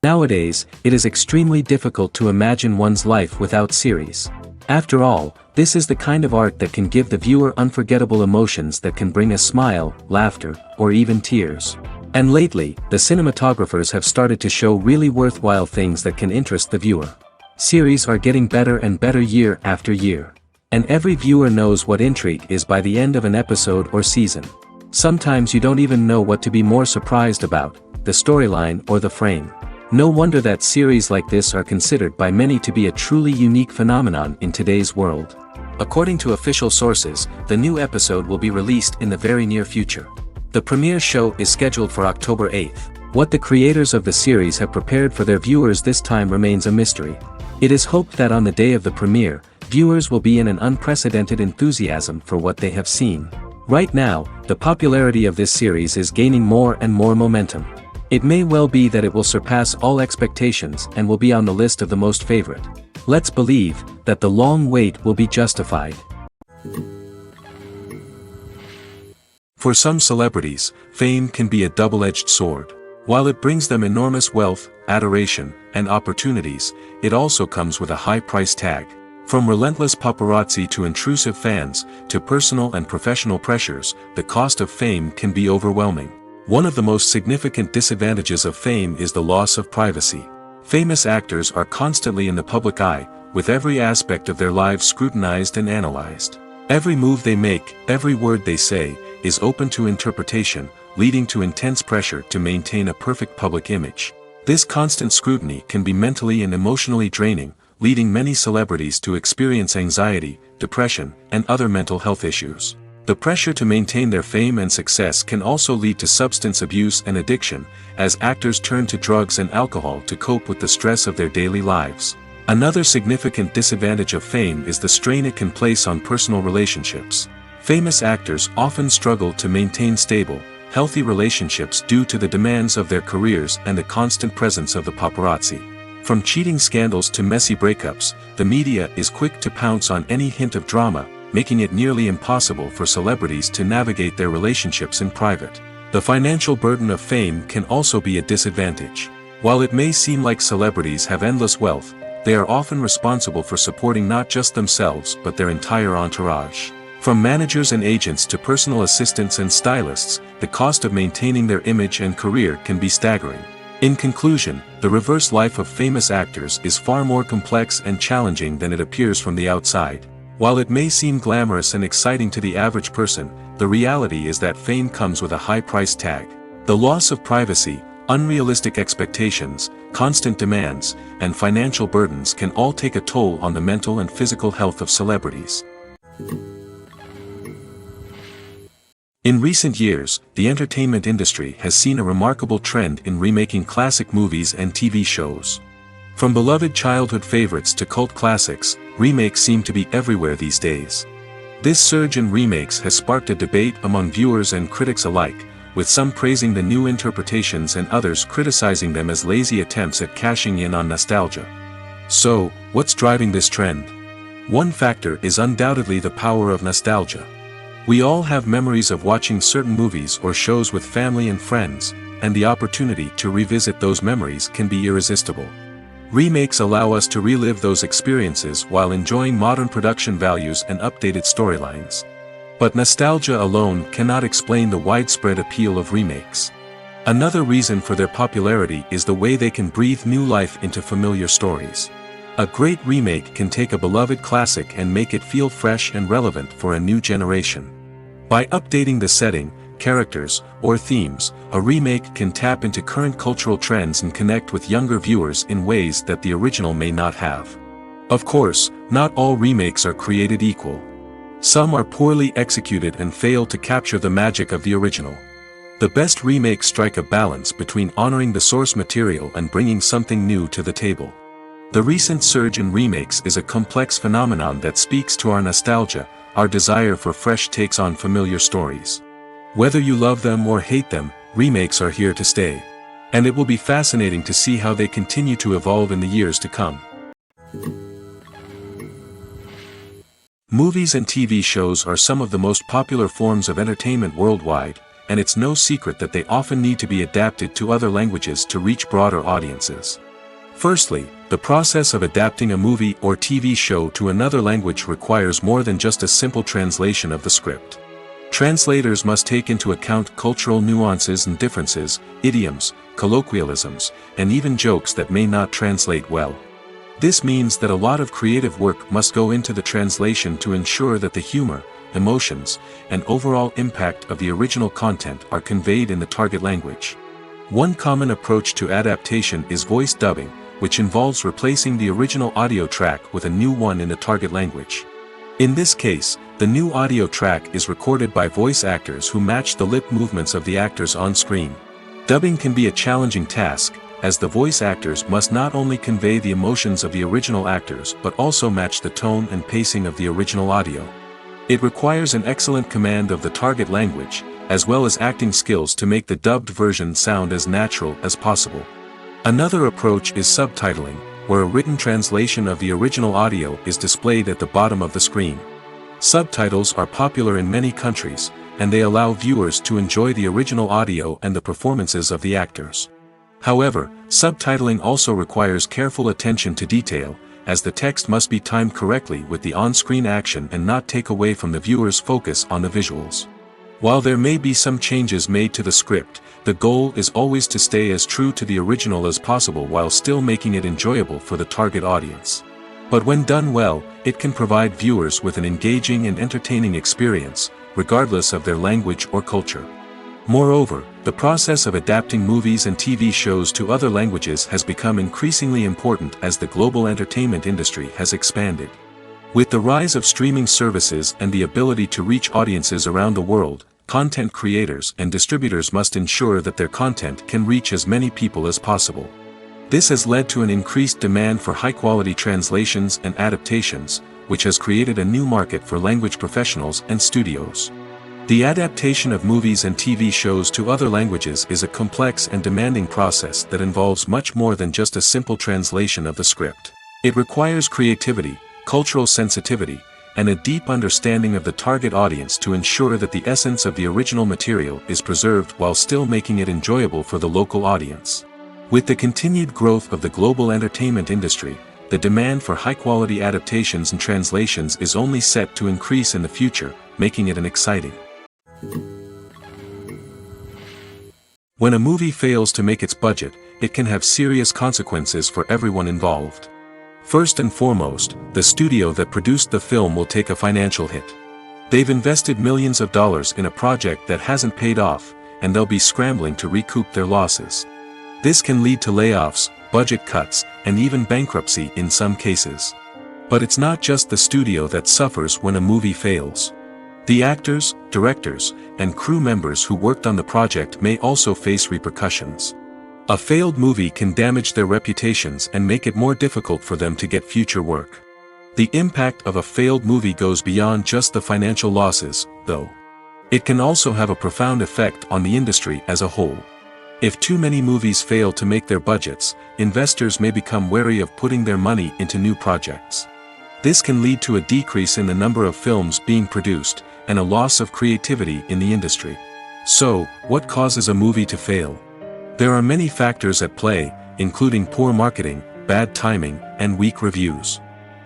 Nowadays, it is extremely difficult to imagine one's life without series. After all, this is the kind of art that can give the viewer unforgettable emotions that can bring a smile, laughter, or even tears. And lately, the cinematographers have started to show really worthwhile things that can interest the viewer. Series are getting better and better year after year. And every viewer knows what intrigue is by the end of an episode or season. Sometimes you don't even know what to be more surprised about, the storyline or the frame. No wonder that series like this are considered by many to be a truly unique phenomenon in today's world. According to official sources, the new episode will be released in the very near future. The premiere show is scheduled for October 8th. What the creators of the series have prepared for their viewers this time remains a mystery. It is hoped that on the day of the premiere, viewers will be in an unprecedented enthusiasm for what they have seen. Right now, the popularity of this series is gaining more and more momentum. It may well be that it will surpass all expectations and will be on the list of the most favorite. Let's believe that the long wait will be justified. For some celebrities, fame can be a double-edged sword. While it brings them enormous wealth, adoration, and opportunities, it also comes with a high price tag. From relentless paparazzi to intrusive fans, to personal and professional pressures, the cost of fame can be overwhelming. One of the most significant disadvantages of fame is the loss of privacy. Famous actors are constantly in the public eye, with every aspect of their lives scrutinized and analyzed. Every move they make, every word they say, is open to interpretation, leading to intense pressure to maintain a perfect public image. This constant scrutiny can be mentally and emotionally draining, leading many celebrities to experience anxiety, depression, and other mental health issues. The pressure to maintain their fame and success can also lead to substance abuse and addiction, as actors turn to drugs and alcohol to cope with the stress of their daily lives. Another significant disadvantage of fame is the strain it can place on personal relationships. Famous actors often struggle to maintain stable, healthy relationships due to the demands of their careers and the constant presence of the paparazzi. From cheating scandals to messy breakups, the media is quick to pounce on any hint of drama, making it nearly impossible for celebrities to navigate their relationships in private. The financial burden of fame can also be a disadvantage. While it may seem like celebrities have endless wealth, they are often responsible for supporting not just themselves but their entire entourage. From managers and agents to personal assistants and stylists, the cost of maintaining their image and career can be staggering. In conclusion, the reverse life of famous actors is far more complex and challenging than it appears from the outside. While it may seem glamorous and exciting to the average person, the reality is that fame comes with a high price tag. The loss of privacy, unrealistic expectations, constant demands, and financial burdens can all take a toll on the mental and physical health of celebrities. In recent years, the entertainment industry has seen a remarkable trend in remaking classic movies and TV shows. From beloved childhood favorites to cult classics, remakes seem to be everywhere these days. This surge in remakes has sparked a debate among viewers and critics alike, with some praising the new interpretations and others criticizing them as lazy attempts at cashing in on nostalgia. So, what's driving this trend? One factor is undoubtedly the power of nostalgia. We all have memories of watching certain movies or shows with family and friends, and the opportunity to revisit those memories can be irresistible. Remakes allow us to relive those experiences while enjoying modern production values and updated storylines. But nostalgia alone cannot explain the widespread appeal of remakes. Another reason for their popularity is the way they can breathe new life into familiar stories. A great remake can take a beloved classic and make it feel fresh and relevant for a new generation. By updating the setting, characters, or themes, a remake can tap into current cultural trends and connect with younger viewers in ways that the original may not have. Of course, not all remakes are created equal. Some are poorly executed and fail to capture the magic of the original. The best remakes strike a balance between honoring the source material and bringing something new to the table. The recent surge in remakes is a complex phenomenon that speaks to our nostalgia, our desire for fresh takes on familiar stories. Whether you love them or hate them, remakes are here to stay. And it will be fascinating to see how they continue to evolve in the years to come. Movies and TV shows are some of the most popular forms of entertainment worldwide, and it's no secret that they often need to be adapted to other languages to reach broader audiences. Firstly, the process of adapting a movie or TV show to another language requires more than just a simple translation of the script. Translators must take into account cultural nuances and differences, idioms, colloquialisms, and even jokes that may not translate well. This means that a lot of creative work must go into the translation to ensure that the humor, emotions, and overall impact of the original content are conveyed in the target language. One common approach to adaptation is voice dubbing, which involves replacing the original audio track with a new one in the target language. In this case, the new audio track is recorded by voice actors who match the lip movements of the actors on screen. Dubbing can be a challenging task, as the voice actors must not only convey the emotions of the original actors but also match the tone and pacing of the original audio. It requires an excellent command of the target language, as well as acting skills to make the dubbed version sound as natural as possible. Another approach is subtitling, where a written translation of the original audio is displayed at the bottom of the screen. Subtitles are popular in many countries, and they allow viewers to enjoy the original audio and the performances of the actors. However, subtitling also requires careful attention to detail, as the text must be timed correctly with the on-screen action and not take away from the viewer's focus on the visuals. While there may be some changes made to the script, the goal is always to stay as true to the original as possible while still making it enjoyable for the target audience. But when done well, it can provide viewers with an engaging and entertaining experience, regardless of their language or culture. Moreover, the process of adapting movies and TV shows to other languages has become increasingly important as the global entertainment industry has expanded. With the rise of streaming services and the ability to reach audiences around the world, content creators and distributors must ensure that their content can reach as many people as possible. This has led to an increased demand for high-quality translations and adaptations, which has created a new market for language professionals and studios. The adaptation of movies and TV shows to other languages is a complex and demanding process that involves much more than just a simple translation of the script. It requires creativity, cultural sensitivity, and a deep understanding of the target audience to ensure that the essence of the original material is preserved while still making it enjoyable for the local audience. With the continued growth of the global entertainment industry, the demand for high-quality adaptations and translations is only set to increase in the future, making it an exciting. When a movie fails to make its budget, it can have serious consequences for everyone involved. First and foremost, the studio that produced the film will take a financial hit. They've invested millions of dollars in a project that hasn't paid off, and they'll be scrambling to recoup their losses. This can lead to layoffs, budget cuts, and even bankruptcy in some cases. But it's not just the studio that suffers when a movie fails. The actors, directors, and crew members who worked on the project may also face repercussions. A failed movie can damage their reputations and make it more difficult for them to get future work. The impact of a failed movie goes beyond just the financial losses, though. It can also have a profound effect on the industry as a whole. If too many movies fail to make their budgets, investors may become wary of putting their money into new projects. This can lead to a decrease in the number of films being produced, and a loss of creativity in the industry. So, what causes a movie to fail? There are many factors at play, including poor marketing, bad timing, and weak reviews.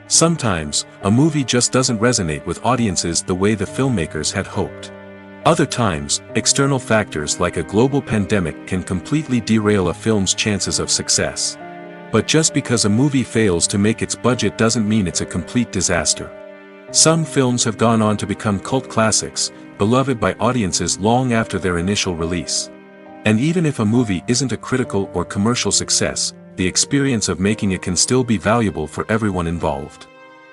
Sometimes, a movie just doesn't resonate with audiences the way the filmmakers had hoped. Other times, external factors like a global pandemic can completely derail a film's chances of success. But just because a movie fails to make its budget doesn't mean it's a complete disaster. Some films have gone on to become cult classics, beloved by audiences long after their initial release. And even if a movie isn't a critical or commercial success, the experience of making it can still be valuable for everyone involved.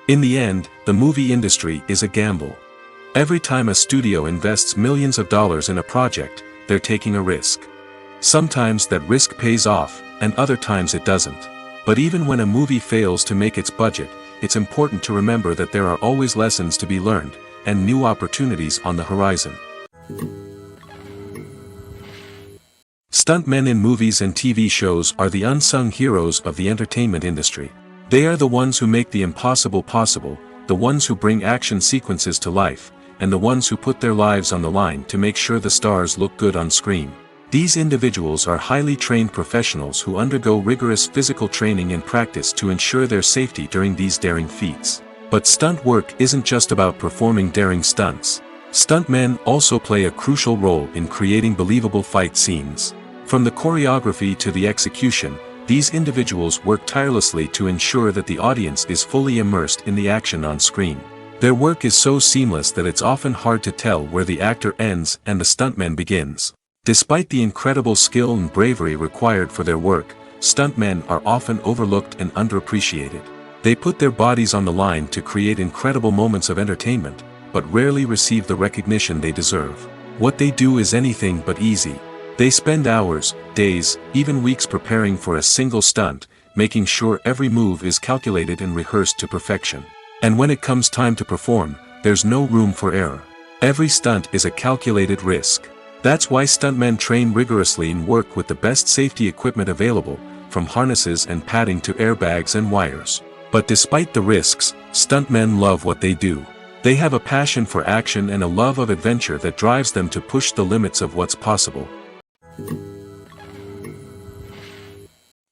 In the end, the movie industry is a gamble. Every time a studio invests millions of dollars in a project, they're taking a risk. Sometimes that risk pays off, and other times it doesn't. But even when a movie fails to make its budget, it's important to remember that there are always lessons to be learned, and new opportunities on the horizon. Stuntmen in movies and TV shows are the unsung heroes of the entertainment industry. They are the ones who make the impossible possible, the ones who bring action sequences to life, and the ones who put their lives on the line to make sure the stars look good on screen. These individuals are highly trained professionals who undergo rigorous physical training and practice to ensure their safety during these daring feats. But stunt work isn't just about performing daring stunts. Stuntmen also play a crucial role in creating believable fight scenes. From the choreography to the execution, these individuals work tirelessly to ensure that the audience is fully immersed in the action on screen. Their work is so seamless that it's often hard to tell where the actor ends and the stuntman begins. Despite the incredible skill and bravery required for their work, stuntmen are often overlooked and underappreciated. They put their bodies on the line to create incredible moments of entertainment, but rarely receive the recognition they deserve. What they do is anything but easy. They spend hours, days, even weeks preparing for a single stunt, making sure every move is calculated and rehearsed to perfection. And when it comes time to perform, there's no room for error. Every stunt is a calculated risk. That's why stuntmen train rigorously and work with the best safety equipment available, from harnesses and padding to airbags and wires. But despite the risks, stuntmen love what they do. They have a passion for action and a love of adventure that drives them to push the limits of what's possible.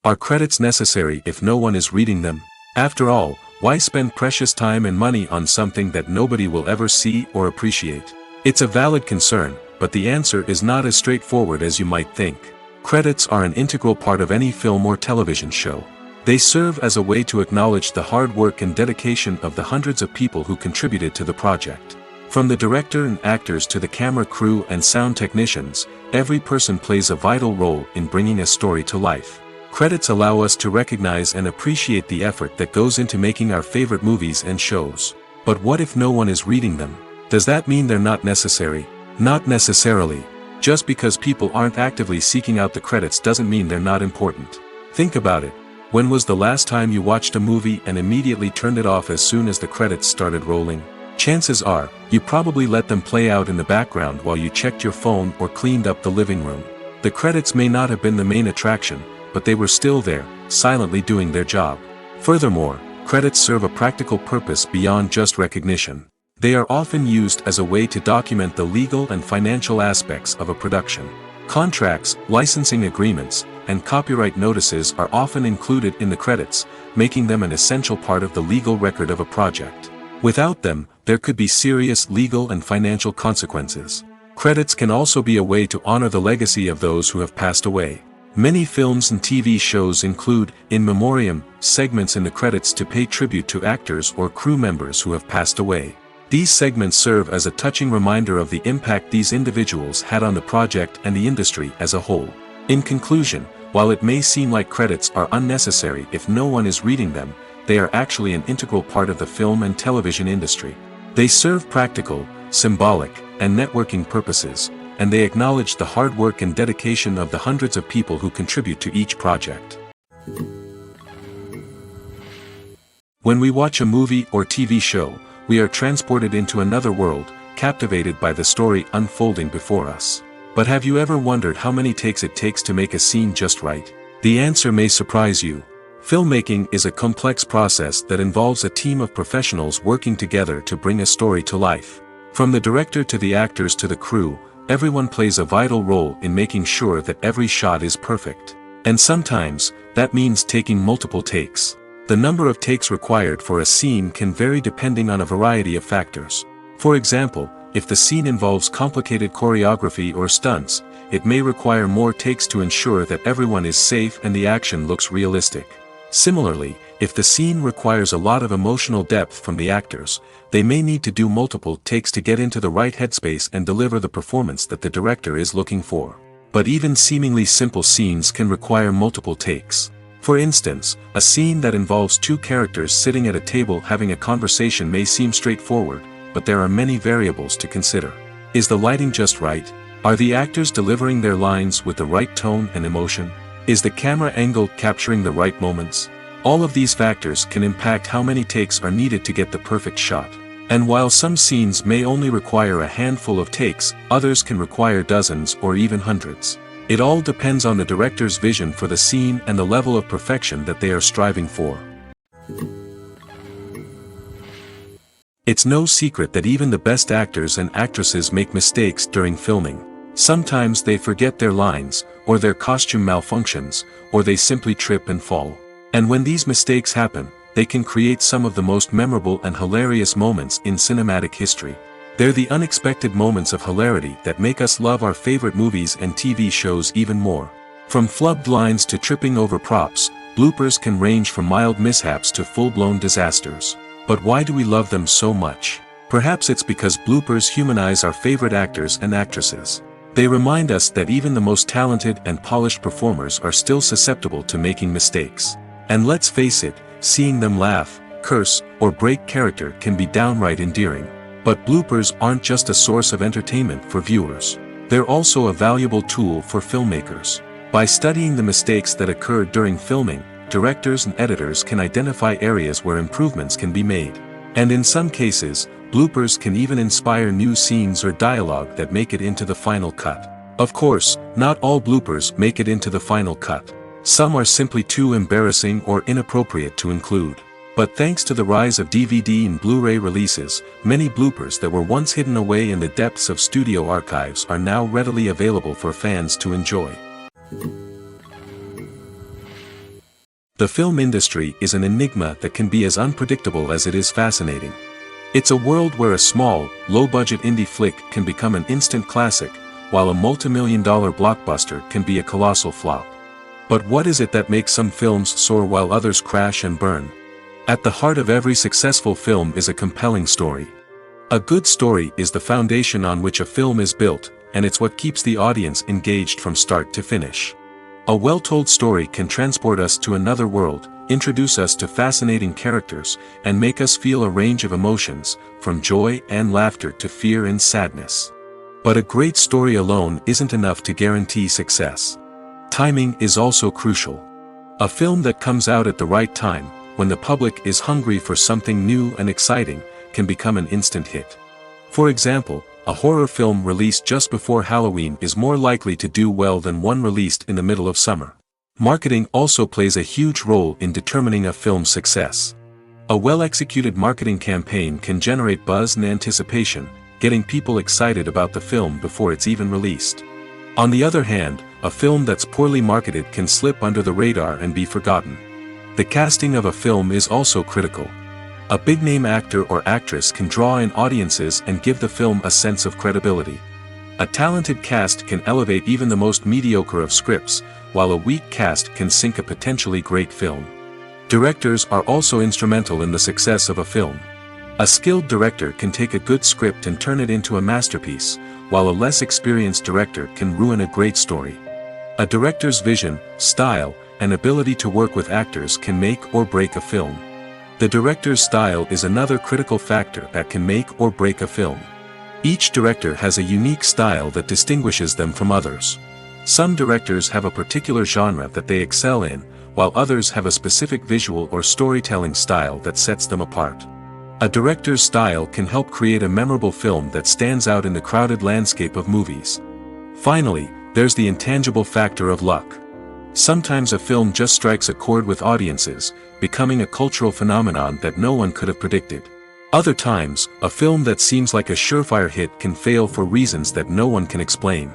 Are credits necessary if no one is reading them? After all, why spend precious time and money on something that nobody will ever see or appreciate? It's a valid concern, but the answer is not as straightforward as you might think. Credits are an integral part of any film or television show. They serve as a way to acknowledge the hard work and dedication of the hundreds of people who contributed to the project. From the director and actors to the camera crew and sound technicians, every person plays a vital role in bringing a story to life. Credits allow us to recognize and appreciate the effort that goes into making our favorite movies and shows. But what if no one is reading them? Does that mean they're not necessary? Not necessarily. Just because people aren't actively seeking out the credits doesn't mean they're not important. Think about it. When was the last time you watched a movie and immediately turned it off as soon as the credits started rolling? Chances are, you probably let them play out in the background while you checked your phone or cleaned up the living room. The credits may not have been the main attraction, but they were still there, silently doing their job. Furthermore, credits serve a practical purpose beyond just recognition. They are often used as a way to document the legal and financial aspects of a production. Contracts, licensing agreements, and copyright notices are often included in the credits, making them an essential part of the legal record of a project. Without them, there could be serious legal and financial consequences. Credits can also be a way to honor the legacy of those who have passed away. Many films and TV shows include, in memoriam, segments in the credits to pay tribute to actors or crew members who have passed away. These segments serve as a touching reminder of the impact these individuals had on the project and the industry as a whole. In conclusion, while it may seem like credits are unnecessary if no one is reading them, they are actually an integral part of the film and television industry. They serve practical, symbolic, and networking purposes, and they acknowledge the hard work and dedication of the hundreds of people who contribute to each project. When we watch a movie or TV show, we are transported into another world, captivated by the story unfolding before us. But have you ever wondered how many takes it takes to make a scene just right? The answer may surprise you. Filmmaking is a complex process that involves a team of professionals working together to bring a story to life. From the director to the actors to the crew, everyone plays a vital role in making sure that every shot is perfect. And sometimes, that means taking multiple takes. The number of takes required for a scene can vary depending on a variety of factors. For example, If the scene involves complicated choreography or stunts, it may require more takes to ensure that everyone is safe and the action looks realistic. Similarly, if the scene requires a lot of emotional depth from the actors, they may need to do multiple takes to get into the right headspace and deliver the performance that the director is looking for. But even seemingly simple scenes can require multiple takes. For instance, a scene that involves two characters sitting at a table having a conversation may seem straightforward, but there are many variables to consider. Is the lighting just right? Are the actors delivering their lines with the right tone and emotion? Is the camera angle capturing the right moments? All of these factors can impact how many takes are needed to get the perfect shot. And while some scenes may only require a handful of takes, others can require dozens or even hundreds. It all depends on the director's vision for the scene and the level of perfection that they are striving for. It's no secret that even the best actors and actresses make mistakes during filming. Sometimes they forget their lines, or their costume malfunctions, or they simply trip and fall. And when these mistakes happen, they can create some of the most memorable and hilarious moments in cinematic history. They're the unexpected moments of hilarity that make us love our favorite movies and TV shows even more. From flubbed lines to tripping over props, bloopers can range from mild mishaps to full-blown disasters. But why do we love them so much? Perhaps it's because bloopers humanize our favorite actors and actresses. They remind us that even the most talented and polished performers are still susceptible to making mistakes. And let's face it, seeing them laugh, curse, or break character can be downright endearing. But bloopers aren't just a source of entertainment for viewers. They're also a valuable tool for filmmakers. By studying the mistakes that occur during filming, directors and editors can identify areas where improvements can be made. And in some cases, bloopers can even inspire new scenes or dialogue that make it into the final cut. Of course, not all bloopers make it into the final cut. Some are simply too embarrassing or inappropriate to include. But thanks to the rise of DVD and Blu-ray releases, many bloopers that were once hidden away in the depths of studio archives are now readily available for fans to enjoy. The film industry is an enigma that can be as unpredictable as it is fascinating. It's a world where a small, low-budget indie flick can become an instant classic, while a multi-million-dollar blockbuster can be a colossal flop. But what is it that makes some films soar while others crash and burn? At the heart of every successful film is a compelling story. A good story is the foundation on which a film is built, and it's what keeps the audience engaged from start to finish. A well-told story can transport us to another world, introduce us to fascinating characters, and make us feel a range of emotions, from joy and laughter to fear and sadness. But a great story alone isn't enough to guarantee success. Timing is also crucial. A film that comes out at the right time, when the public is hungry for something new and exciting, can become an instant hit. For example, a horror film released just before Halloween is more likely to do well than one released in the middle of summer. Marketing also plays a huge role in determining a film's success. A well-executed marketing campaign can generate buzz and anticipation, getting people excited about the film before it's even released. On the other hand, a film that's poorly marketed can slip under the radar and be forgotten. The casting of a film is also critical. A big-name actor or actress can draw in audiences and give the film a sense of credibility. A talented cast can elevate even the most mediocre of scripts, while a weak cast can sink a potentially great film. Directors are also instrumental in the success of a film. A skilled director can take a good script and turn it into a masterpiece, while a less experienced director can ruin a great story. A director's vision, style, and ability to work with actors can make or break a film. The director's style is another critical factor that can make or break a film. Each director has a unique style that distinguishes them from others. Some directors have a particular genre that they excel in, while others have a specific visual or storytelling style that sets them apart. A director's style can help create a memorable film that stands out in the crowded landscape of movies. Finally, there's the intangible factor of luck. Sometimes a film just strikes a chord with audiences, becoming a cultural phenomenon that no one could have predicted. Other times, a film that seems like a surefire hit can fail for reasons that no one can explain.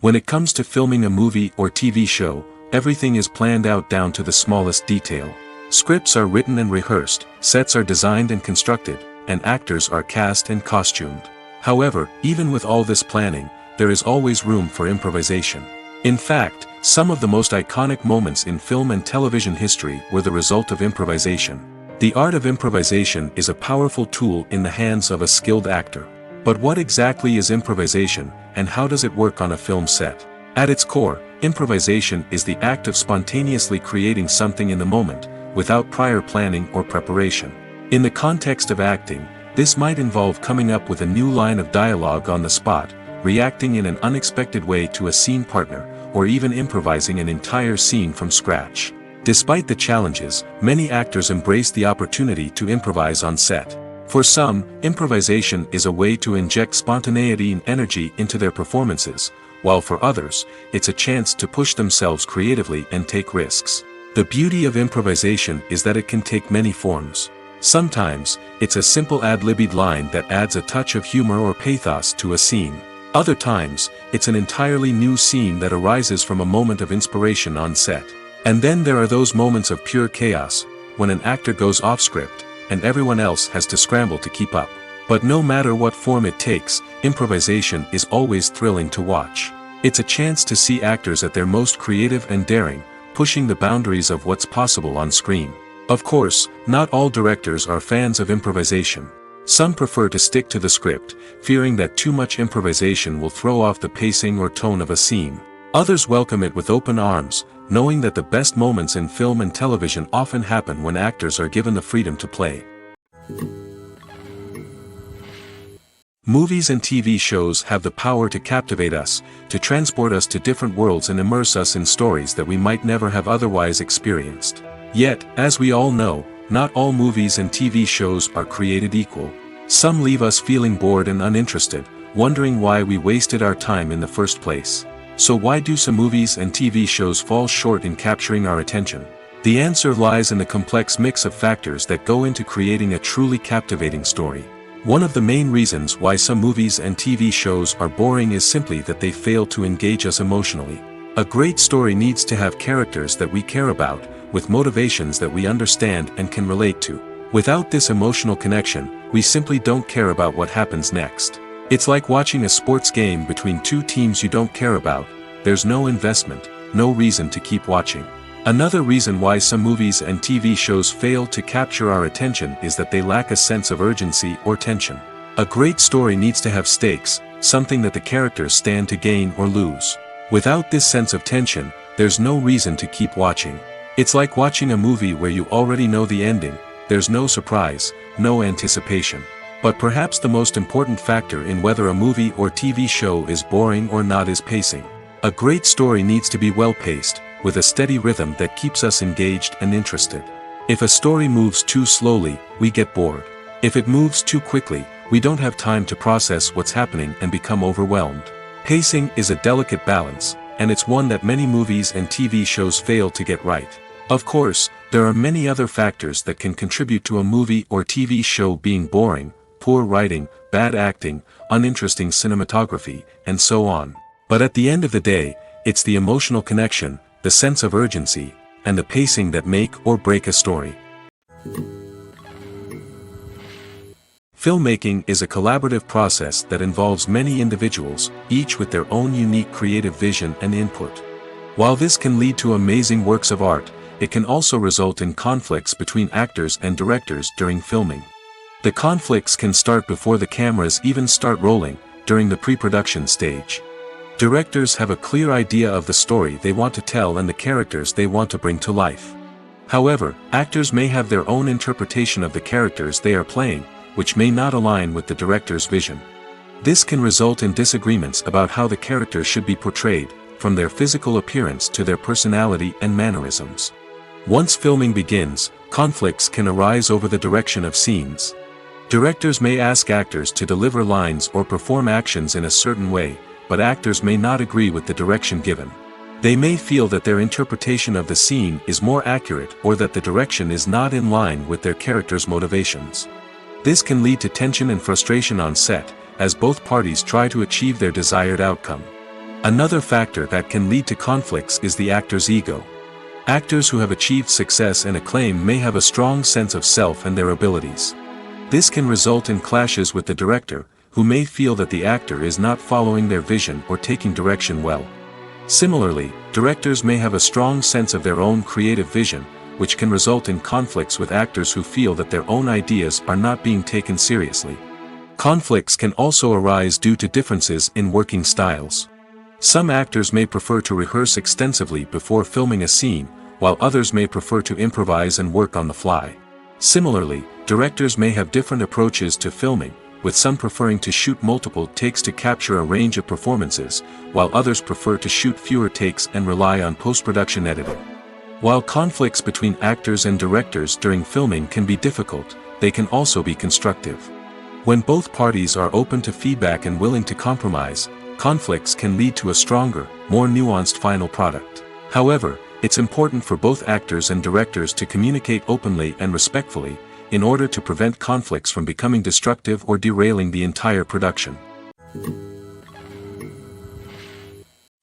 When it comes to filming a movie or TV show, everything is planned out down to the smallest detail. Scripts are written and rehearsed, sets are designed and constructed, and actors are cast and costumed. However, even with all this planning, there is always room for improvisation. In fact, some of the most iconic moments in film and television history were the result of improvisation. The art of improvisation is a powerful tool in the hands of a skilled actor. But what exactly is improvisation, and how does it work on a film set? At its core, improvisation is the act of spontaneously creating something in the moment, without prior planning or preparation. In the context of acting, this might involve coming up with a new line of dialogue on the spot, reacting in an unexpected way to a scene partner, or even improvising an entire scene from scratch. Despite the challenges, many actors embrace the opportunity to improvise on set. For some, improvisation is a way to inject spontaneity and energy into their performances, while for others, it's a chance to push themselves creatively and take risks. The beauty of improvisation is that it can take many forms. Sometimes, it's a simple ad-libbed line that adds a touch of humor or pathos to a scene. Other times, it's an entirely new scene that arises from a moment of inspiration on set. And then there are those moments of pure chaos, when an actor goes off script, and everyone else has to scramble to keep up. But no matter what form it takes, improvisation is always thrilling to watch. It's a chance to see actors at their most creative and daring, pushing the boundaries of what's possible on screen. Of course, not all directors are fans of improvisation. Some prefer to stick to the script, fearing that too much improvisation will throw off the pacing or tone of a scene. Others welcome it with open arms, knowing that the best moments in film and television often happen when actors are given the freedom to play. Movies and TV shows have the power to captivate us, to transport us to different worlds and immerse us in stories that we might never have otherwise experienced. Yet, as we all know, not all movies and TV shows are created equal. Some leave us feeling bored and uninterested, wondering why we wasted our time in the first place. So why do some movies and TV shows fall short in capturing our attention? The answer lies in the complex mix of factors that go into creating a truly captivating story. One of the main reasons why some movies and TV shows are boring is simply that they fail to engage us emotionally. A great story needs to have characters that we care about, with motivations that we understand and can relate to. Without this emotional connection, we simply don't care about what happens next. It's like watching a sports game between two teams you don't care about. There's no investment, no reason to keep watching. Another reason why some movies and TV shows fail to capture our attention is that they lack a sense of urgency or tension. A great story needs to have stakes, something that the characters stand to gain or lose. Without this sense of tension, there's no reason to keep watching. It's like watching a movie where you already know the ending. There's no surprise, no anticipation. But perhaps the most important factor in whether a movie or TV show is boring or not is pacing. A great story needs to be well-paced, with a steady rhythm that keeps us engaged and interested. If a story moves too slowly, we get bored. If it moves too quickly, we don't have time to process what's happening and become overwhelmed. Pacing is a delicate balance, and it's one that many movies and TV shows fail to get right. Of course, there are many other factors that can contribute to a movie or TV show being boring: poor writing, bad acting, uninteresting cinematography, and so on. But at the end of the day, it's the emotional connection, the sense of urgency, and the pacing that make or break a story. Filmmaking is a collaborative process that involves many individuals, each with their own unique creative vision and input. While this can lead to amazing works of art, it can also result in conflicts between actors and directors during filming. The conflicts can start before the cameras even start rolling, during the pre-production stage. Directors have a clear idea of the story they want to tell and the characters they want to bring to life. However, actors may have their own interpretation of the characters they are playing, which may not align with the director's vision. This can result in disagreements about how the characters should be portrayed, from their physical appearance to their personality and mannerisms. Once filming begins, conflicts can arise over the direction of scenes. Directors may ask actors to deliver lines or perform actions in a certain way, but actors may not agree with the direction given. They may feel that their interpretation of the scene is more accurate or that the direction is not in line with their character's motivations. This can lead to tension and frustration on set, as both parties try to achieve their desired outcome. Another factor that can lead to conflicts is the actor's ego. Actors who have achieved success and acclaim may have a strong sense of self and their abilities. This can result in clashes with the director, who may feel that the actor is not following their vision or taking direction well. Similarly, directors may have a strong sense of their own creative vision, which can result in conflicts with actors who feel that their own ideas are not being taken seriously. Conflicts can also arise due to differences in working styles. Some actors may prefer to rehearse extensively before filming a scene, while others may prefer to improvise and work on the fly. Similarly, directors may have different approaches to filming, with some preferring to shoot multiple takes to capture a range of performances, while others prefer to shoot fewer takes and rely on post-production editing. While conflicts between actors and directors during filming can be difficult, they can also be constructive. When both parties are open to feedback and willing to compromise, conflicts can lead to a stronger, more nuanced final product. However, it's important for both actors and directors to communicate openly and respectfully, in order to prevent conflicts from becoming destructive or derailing the entire production.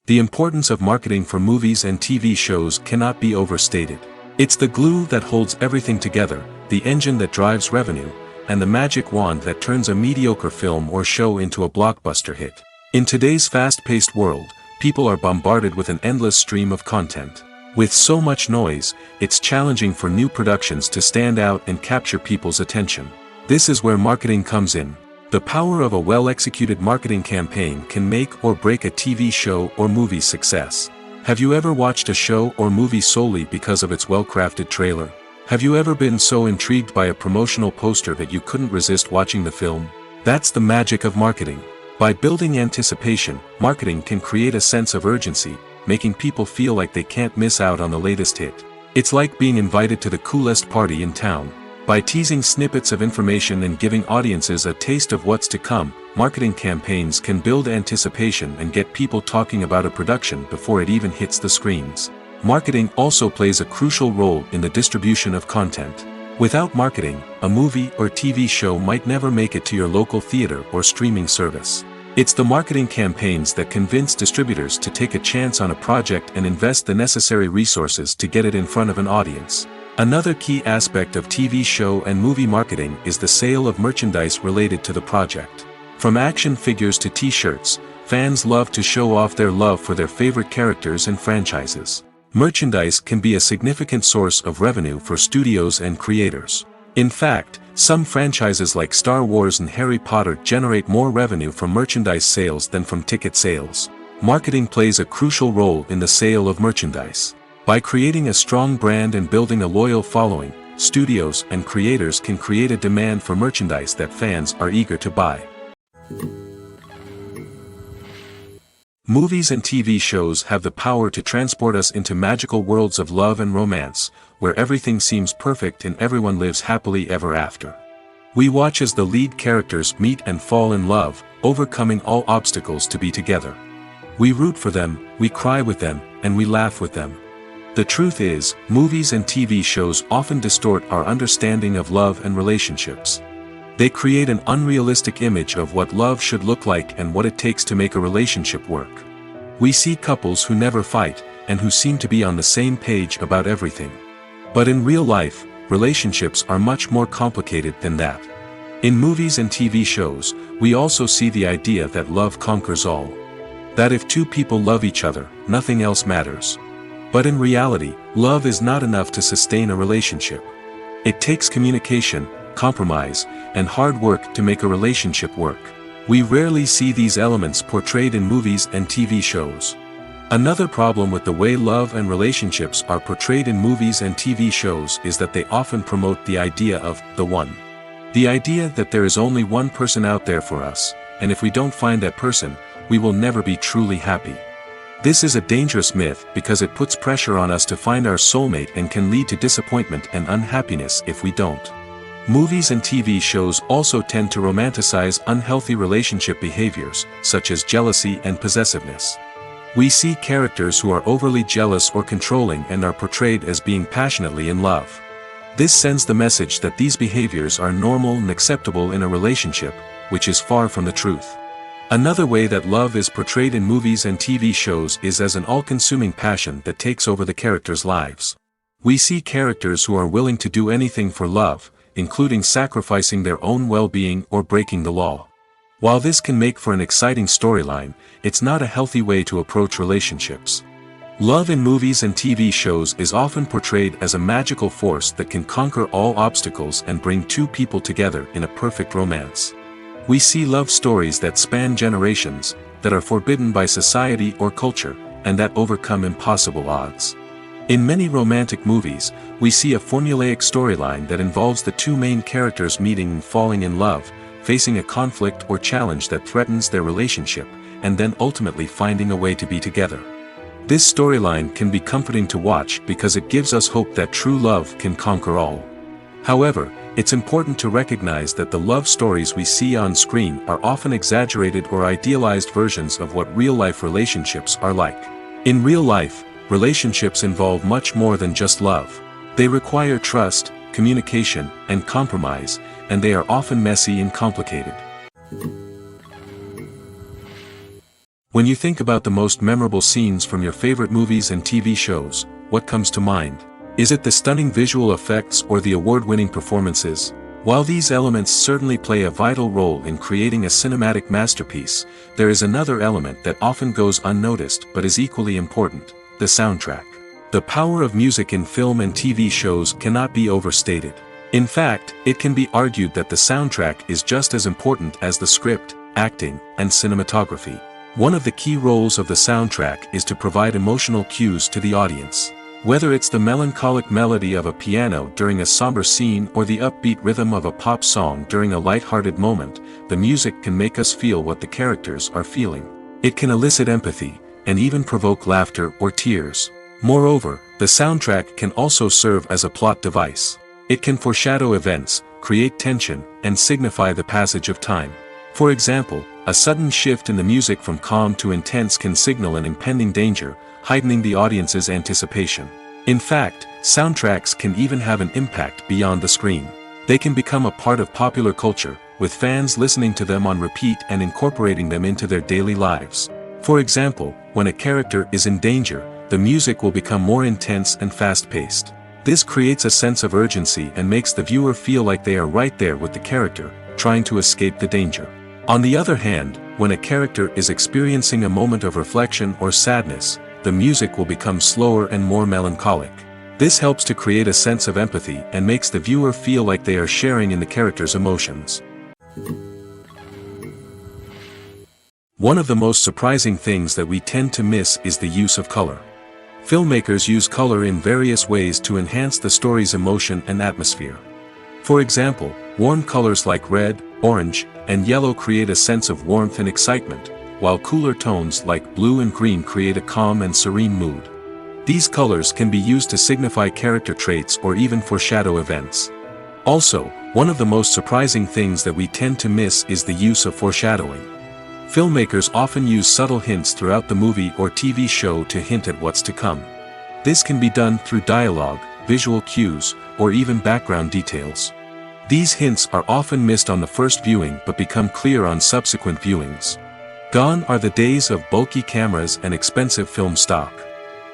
The importance of marketing for movies and TV shows cannot be overstated. It's the glue that holds everything together, the engine that drives revenue, and the magic wand that turns a mediocre film or show into a blockbuster hit. In today's fast-paced world, people are bombarded with an endless stream of content. With so much noise, it's challenging for new productions to stand out and capture people's attention. This is where marketing comes in. The power of a well-executed marketing campaign can make or break a TV show or movie's success. Have you ever watched a show or movie solely because of its well-crafted trailer? Have you ever been so intrigued by a promotional poster that you couldn't resist watching the film? That's the magic of marketing. By building anticipation, marketing can create a sense of urgency, making people feel like they can't miss out on the latest hit. It's like being invited to the coolest party in town. By teasing snippets of information and giving audiences a taste of what's to come, marketing campaigns can build anticipation and get people talking about a production before it even hits the screens. Marketing also plays a crucial role in the distribution of content. Without marketing, a movie or TV show might never make it to your local theater or streaming service. It's the marketing campaigns that convince distributors to take a chance on a project and invest the necessary resources to get it in front of an audience. Another key aspect of TV show and movie marketing is the sale of merchandise related to the project. From action figures to t-shirts, fans love to show off their love for their favorite characters and franchises. Merchandise can be a significant source of revenue for studios and creators. In fact, some franchises like Star Wars and Harry Potter generate more revenue from merchandise sales than from ticket sales. Marketing plays a crucial role in the sale of merchandise. By creating a strong brand and building a loyal following, studios and creators can create a demand for merchandise that fans are eager to buy. Movies and TV shows have the power to transport us into magical worlds of love and romance, where everything seems perfect and everyone lives happily ever after. We watch as the lead characters meet and fall in love, overcoming all obstacles to be together. We root for them, we cry with them, and we laugh with them. The truth is, movies and TV shows often distort our understanding of love and relationships. They create an unrealistic image of what love should look like and what it takes to make a relationship work. We see couples who never fight, and who seem to be on the same page about everything. But in real life, relationships are much more complicated than that. In movies and TV shows, we also see the idea that love conquers all. That if two people love each other, nothing else matters. But in reality, love is not enough to sustain a relationship. It takes communication, compromise, and hard work to make a relationship work. We rarely see these elements portrayed in movies and TV shows. Another problem with the way love and relationships are portrayed in movies and TV shows is that they often promote the idea of the one. The idea that there is only one person out there for us, and if we don't find that person, we will never be truly happy. This is a dangerous myth because it puts pressure on us to find our soulmate and can lead to disappointment and unhappiness if we don't. Movies and TV shows also tend to romanticize unhealthy relationship behaviors, such as jealousy and possessiveness. We see characters who are overly jealous or controlling and are portrayed as being passionately in love. This sends the message that these behaviors are normal and acceptable in a relationship, which is far from the truth. Another way that love is portrayed in movies and TV shows is as an all-consuming passion that takes over the characters' lives. We see characters who are willing to do anything for love, including sacrificing their own well-being or breaking the law. While this can make for an exciting storyline, it's not a healthy way to approach relationships. Love in movies and TV shows is often portrayed as a magical force that can conquer all obstacles and bring two people together in a perfect romance. We see love stories that span generations, that are forbidden by society or culture, and that overcome impossible odds. In many romantic movies, we see a formulaic storyline that involves the two main characters meeting and falling in love, facing a conflict or challenge that threatens their relationship, and then ultimately finding a way to be together. This storyline can be comforting to watch because it gives us hope that true love can conquer all. However, it's important to recognize that the love stories we see on screen are often exaggerated or idealized versions of what real-life relationships are like. In real life, relationships involve much more than just love. They require trust, communication, and compromise, and they are often messy and complicated. When you think about the most memorable scenes from your favorite movies and TV shows, what comes to mind? Is it the stunning visual effects or the award-winning performances? While these elements certainly play a vital role in creating a cinematic masterpiece, there is another element that often goes unnoticed but is equally important: the soundtrack. The power of music in film and TV shows cannot be overstated. In fact, it can be argued that the soundtrack is just as important as the script, acting, and cinematography. One of the key roles of the soundtrack is to provide emotional cues to the audience. Whether it's the melancholic melody of a piano during a somber scene or the upbeat rhythm of a pop song during a light-hearted moment, the music can make us feel what the characters are feeling. It can elicit empathy, and even provoke laughter or tears. Moreover, the soundtrack can also serve as a plot device. It can foreshadow events, create tension, and signify the passage of time. For example, a sudden shift in the music from calm to intense can signal an impending danger, heightening the audience's anticipation. In fact, soundtracks can even have an impact beyond the screen. They can become a part of popular culture, with fans listening to them on repeat and incorporating them into their daily lives. For example, when a character is in danger, the music will become more intense and fast-paced. This creates a sense of urgency and makes the viewer feel like they are right there with the character, trying to escape the danger. On the other hand, when a character is experiencing a moment of reflection or sadness, the music will become slower and more melancholic. This helps to create a sense of empathy and makes the viewer feel like they are sharing in the character's emotions. One of the most surprising things that we tend to miss is the use of color. Filmmakers use color in various ways to enhance the story's emotion and atmosphere. For example, warm colors like red, orange, and yellow create a sense of warmth and excitement, while cooler tones like blue and green create a calm and serene mood. These colors can be used to signify character traits or even foreshadow events. Also, one of the most surprising things that we tend to miss is the use of foreshadowing. Filmmakers often use subtle hints throughout the movie or TV show to hint at what's to come. This can be done through dialogue, visual cues, or even background details. These hints are often missed on the first viewing but become clear on subsequent viewings. Gone are the days of bulky cameras and expensive film stock.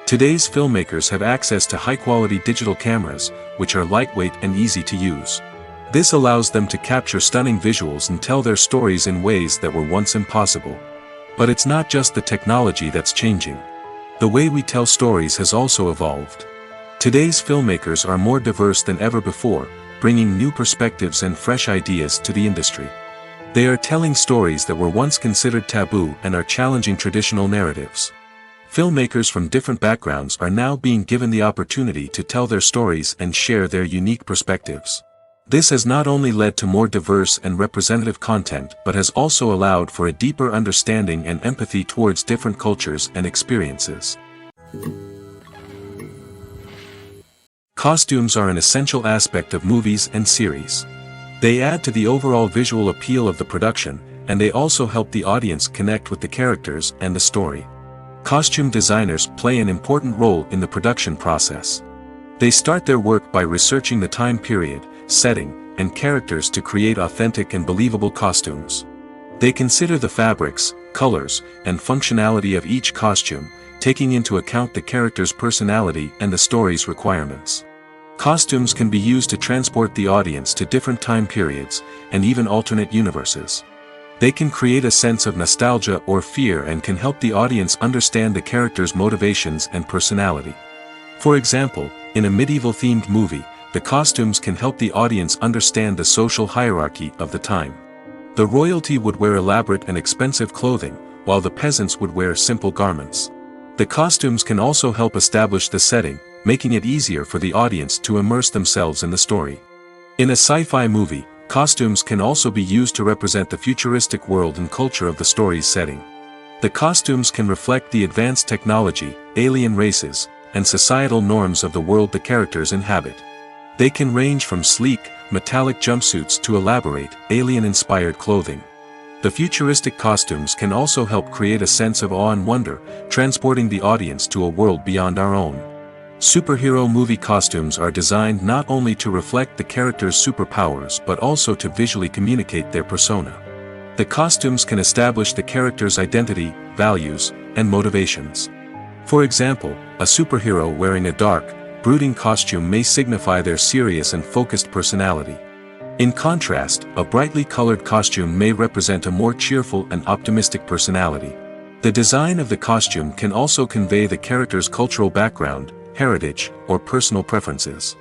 Today's filmmakers have access to high-quality digital cameras, which are lightweight and easy to use. This allows them to capture stunning visuals and tell their stories in ways that were once impossible. But it's not just the technology that's changing. The way we tell stories has also evolved. Today's filmmakers are more diverse than ever before, bringing new perspectives and fresh ideas to the industry. They are telling stories that were once considered taboo and are challenging traditional narratives. Filmmakers from different backgrounds are now being given the opportunity to tell their stories and share their unique perspectives. This has not only led to more diverse and representative content but has also allowed for a deeper understanding and empathy towards different cultures and experiences. Costumes are an essential aspect of movies and series. They add to the overall visual appeal of the production, and they also help the audience connect with the characters and the story. Costume designers play an important role in the production process. They start their work by researching the time period, setting, and characters to create authentic and believable costumes. They consider the fabrics, colors, and functionality of each costume, taking into account the character's personality and the story's requirements. Costumes can be used to transport the audience to different time periods, and even alternate universes. They can create a sense of nostalgia or fear and can help the audience understand the character's motivations and personality. For example, in a medieval-themed movie, the costumes can help the audience understand the social hierarchy of the time. The royalty would wear elaborate and expensive clothing, while the peasants would wear simple garments. The costumes can also help establish the setting, making it easier for the audience to immerse themselves in the story. In a sci-fi movie, costumes can also be used to represent the futuristic world and culture of the story's setting. The costumes can reflect the advanced technology, alien races, and societal norms of the world the characters inhabit. They can range from sleek, metallic jumpsuits to elaborate, alien-inspired clothing. The futuristic costumes can also help create a sense of awe and wonder, transporting the audience to a world beyond our own. Superhero movie costumes are designed not only to reflect the character's superpowers but also to visually communicate their persona. The costumes can establish the character's identity, values, and motivations. For example, a superhero wearing a dark, brooding costume may signify their serious and focused personality. In contrast, a brightly colored costume may represent a more cheerful and optimistic personality. The design of the costume can also convey the character's cultural background, heritage, or personal preferences.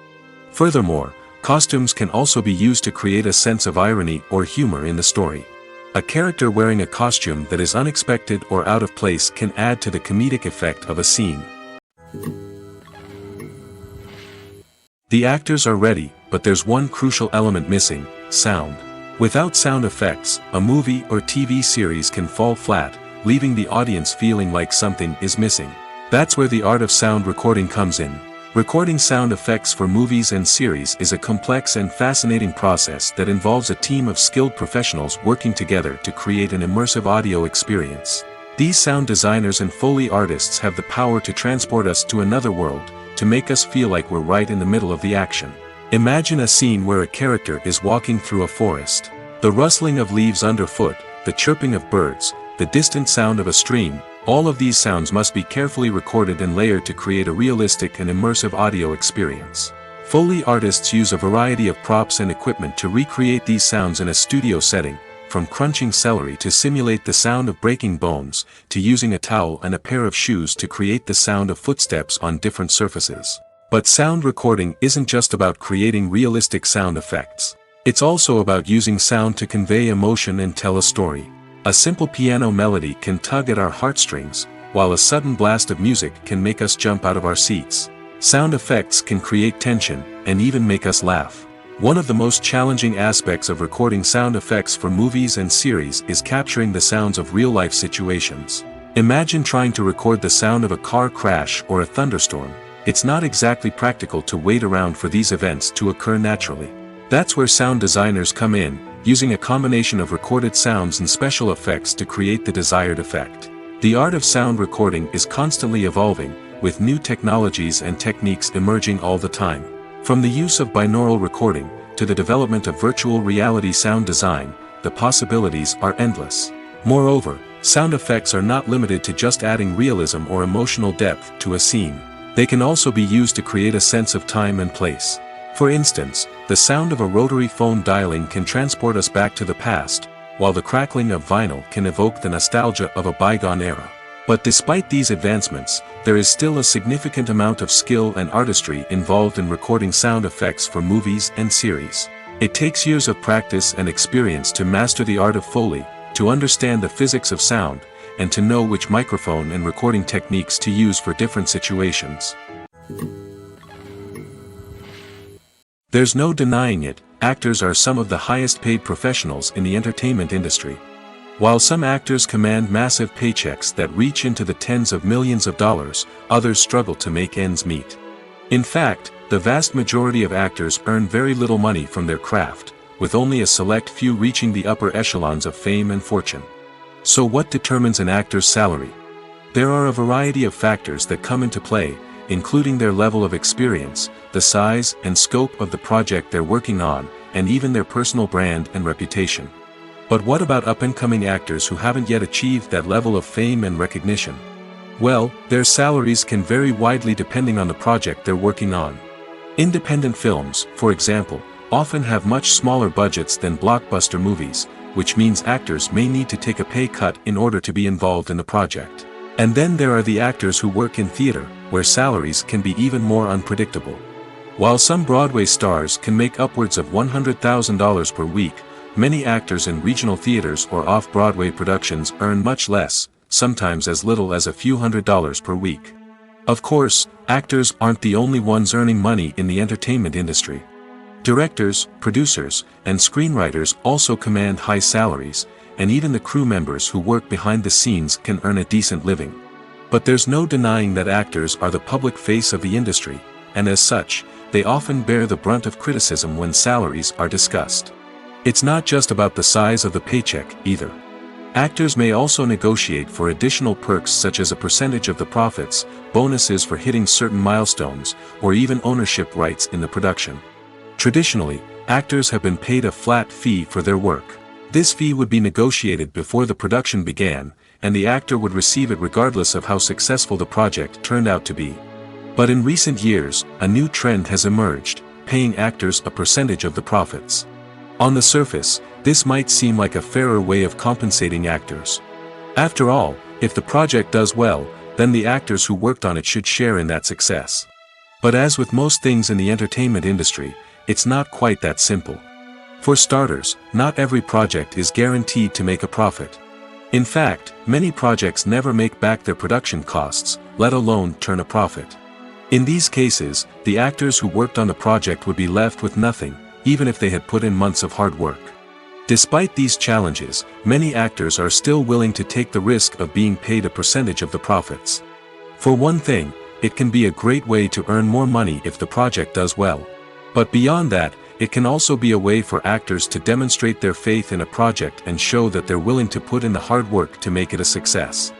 Furthermore, costumes can also be used to create a sense of irony or humor in the story. A character wearing a costume that is unexpected or out of place can add to the comedic effect of a scene. The actors are ready, but there's one crucial element missing: sound. Without sound effects, a movie or TV series can fall flat, leaving the audience feeling like something is missing. That's where the art of sound recording comes in. Recording sound effects for movies and series is a complex and fascinating process that involves a team of skilled professionals working together to create an immersive audio experience. These sound designers and Foley artists have the power to transport us to another world, to make us feel like we're right in the middle of the action. Imagine a scene where a character is walking through a forest. The rustling of leaves underfoot, the chirping of birds, the distant sound of a stream, all of these sounds must be carefully recorded and layered to create a realistic and immersive audio experience. Foley artists use a variety of props and equipment to recreate these sounds in a studio setting, from crunching celery to simulate the sound of breaking bones, to using a towel and a pair of shoes to create the sound of footsteps on different surfaces. But sound recording isn't just about creating realistic sound effects. It's also about using sound to convey emotion and tell a story. A simple piano melody can tug at our heartstrings, while a sudden blast of music can make us jump out of our seats. Sound effects can create tension, and even make us laugh. One of the most challenging aspects of recording sound effects for movies and series is capturing the sounds of real-life situations. Imagine trying to record the sound of a car crash or a thunderstorm. It's not exactly practical to wait around for these events to occur naturally. That's where sound designers come in, using a combination of recorded sounds and special effects to create the desired effect. The art of sound recording is constantly evolving, with new technologies and techniques emerging all the time. From the use of binaural recording, to the development of virtual reality sound design, the possibilities are endless. Moreover, sound effects are not limited to just adding realism or emotional depth to a scene. They can also be used to create a sense of time and place. For instance, the sound of a rotary phone dialing can transport us back to the past, while the crackling of vinyl can evoke the nostalgia of a bygone era. But despite these advancements, there is still a significant amount of skill and artistry involved in recording sound effects for movies and series. It takes years of practice and experience to master the art of Foley, to understand the physics of sound, and to know which microphone and recording techniques to use for different situations. There's no denying it, actors are some of the highest paid professionals in the entertainment industry. While some actors command massive paychecks that reach into the tens of millions of dollars, others struggle to make ends meet. In fact, the vast majority of actors earn very little money from their craft, with only a select few reaching the upper echelons of fame and fortune. So what determines an actor's salary? There are a variety of factors that come into play, including their level of experience, the size and scope of the project they're working on, and even their personal brand and reputation. But what about up-and-coming actors who haven't yet achieved that level of fame and recognition? Well, their salaries can vary widely depending on the project they're working on. Independent films, for example, often have much smaller budgets than blockbuster movies, which means actors may need to take a pay cut in order to be involved in the project. And then there are the actors who work in theater, where salaries can be even more unpredictable. While some Broadway stars can make upwards of $100,000 per week, many actors in regional theaters or off-Broadway productions earn much less, sometimes as little as a few $100s per week. Of course, actors aren't the only ones earning money in the entertainment industry. Directors, producers, and screenwriters also command high salaries, and even the crew members who work behind the scenes can earn a decent living. But there's no denying that actors are the public face of the industry, and as such, they often bear the brunt of criticism when salaries are discussed. It's not just about the size of the paycheck, either. Actors may also negotiate for additional perks such as a percentage of the profits, bonuses for hitting certain milestones, or even ownership rights in the production. Traditionally, actors have been paid a flat fee for their work. This fee would be negotiated before the production began, and the actor would receive it regardless of how successful the project turned out to be. But in recent years, a new trend has emerged, paying actors a percentage of the profits. On the surface, this might seem like a fairer way of compensating actors. After all, if the project does well, then the actors who worked on it should share in that success. But as with most things in the entertainment industry, it's not quite that simple. For starters, not every project is guaranteed to make a profit. In fact, many projects never make back their production costs, let alone turn a profit. In these cases, the actors who worked on the project would be left with nothing, even if they had put in months of hard work. Despite these challenges, many actors are still willing to take the risk of being paid a percentage of the profits. For one thing, it can be a great way to earn more money if the project does well. But beyond that, it can also be a way for actors to demonstrate their faith in a project and show that they're willing to put in the hard work to make it a success.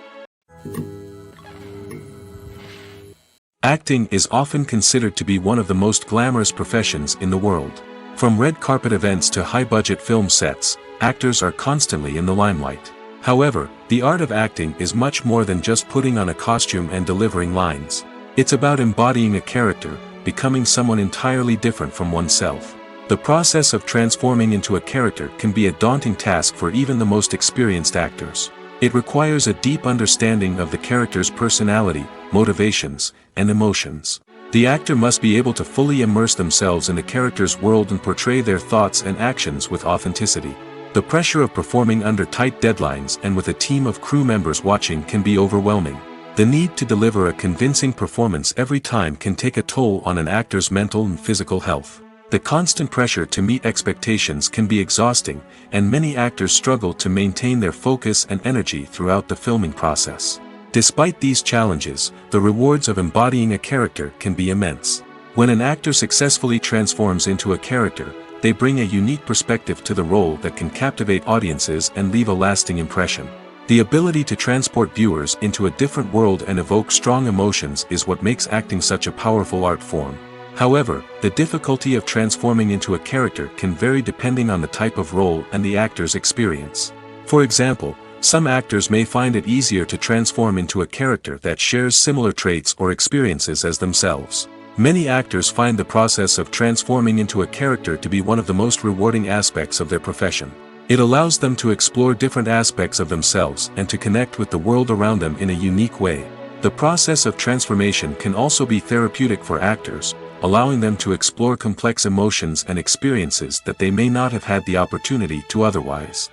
Acting is often considered to be one of the most glamorous professions in the world. From red carpet events to high-budget film sets, actors are constantly in the limelight. However, the art of acting is much more than just putting on a costume and delivering lines. It's about embodying a character, becoming someone entirely different from oneself. The process of transforming into a character can be a daunting task for even the most experienced actors. It requires a deep understanding of the character's personality, motivations, and emotions. The actor must be able to fully immerse themselves in the character's world and portray their thoughts and actions with authenticity. The pressure of performing under tight deadlines and with a team of crew members watching can be overwhelming. The need to deliver a convincing performance every time can take a toll on an actor's mental and physical health. The constant pressure to meet expectations can be exhausting, and many actors struggle to maintain their focus and energy throughout the filming process. Despite these challenges, the rewards of embodying a character can be immense. When an actor successfully transforms into a character, they bring a unique perspective to the role that can captivate audiences and leave a lasting impression. The ability to transport viewers into a different world and evoke strong emotions is what makes acting such a powerful art form. However, the difficulty of transforming into a character can vary depending on the type of role and the actor's experience. For example, some actors may find it easier to transform into a character that shares similar traits or experiences as themselves. Many actors find the process of transforming into a character to be one of the most rewarding aspects of their profession. It allows them to explore different aspects of themselves and to connect with the world around them in a unique way. The process of transformation can also be therapeutic for actors, allowing them to explore complex emotions and experiences that they may not have had the opportunity to otherwise.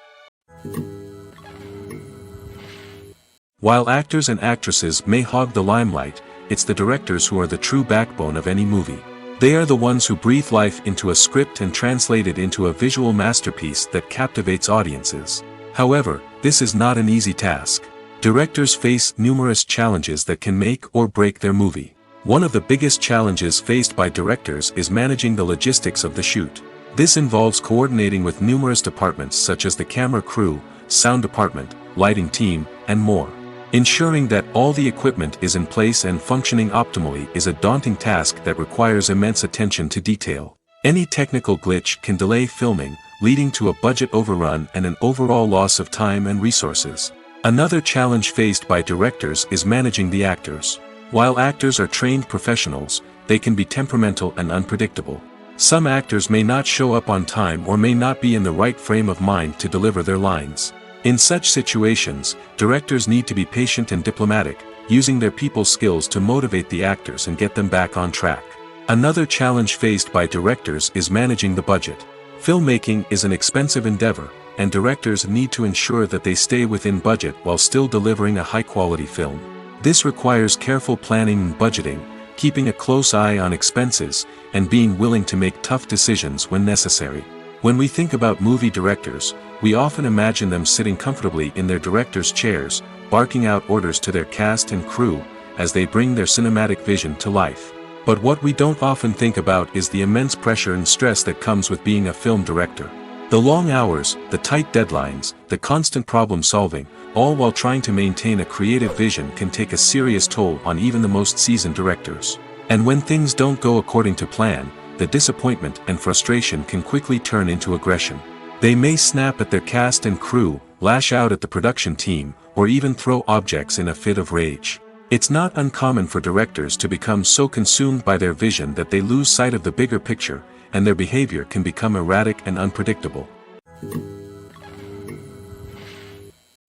While actors and actresses may hog the limelight, it's the directors who are the true backbone of any movie. They are the ones who breathe life into a script and translate it into a visual masterpiece that captivates audiences. However, this is not an easy task. Directors face numerous challenges that can make or break their movie. One of the biggest challenges faced by directors is managing the logistics of the shoot. This involves coordinating with numerous departments such as the camera crew, sound department, lighting team, and more. Ensuring that all the equipment is in place and functioning optimally is a daunting task that requires immense attention to detail. Any technical glitch can delay filming, leading to a budget overrun and an overall loss of time and resources. Another challenge faced by directors is managing the actors. While actors are trained professionals, they can be temperamental and unpredictable. Some actors may not show up on time or may not be in the right frame of mind to deliver their lines. In such situations, directors need to be patient and diplomatic, using their people skills to motivate the actors and get them back on track. Another challenge faced by directors is managing the budget. Filmmaking is an expensive endeavor, and directors need to ensure that they stay within budget while still delivering a high-quality film. This requires careful planning and budgeting, keeping a close eye on expenses, and being willing to make tough decisions when necessary. When we think about movie directors, we often imagine them sitting comfortably in their director's chairs, barking out orders to their cast and crew, as they bring their cinematic vision to life. But what we don't often think about is the immense pressure and stress that comes with being a film director. The long hours, the tight deadlines, the constant problem solving, all while trying to maintain a creative vision can take a serious toll on even the most seasoned directors. And when things don't go according to plan, the disappointment and frustration can quickly turn into aggression. They may snap at their cast and crew, lash out at the production team, or even throw objects in a fit of rage. It's not uncommon for directors to become so consumed by their vision that they lose sight of the bigger picture, and their behavior can become erratic and unpredictable.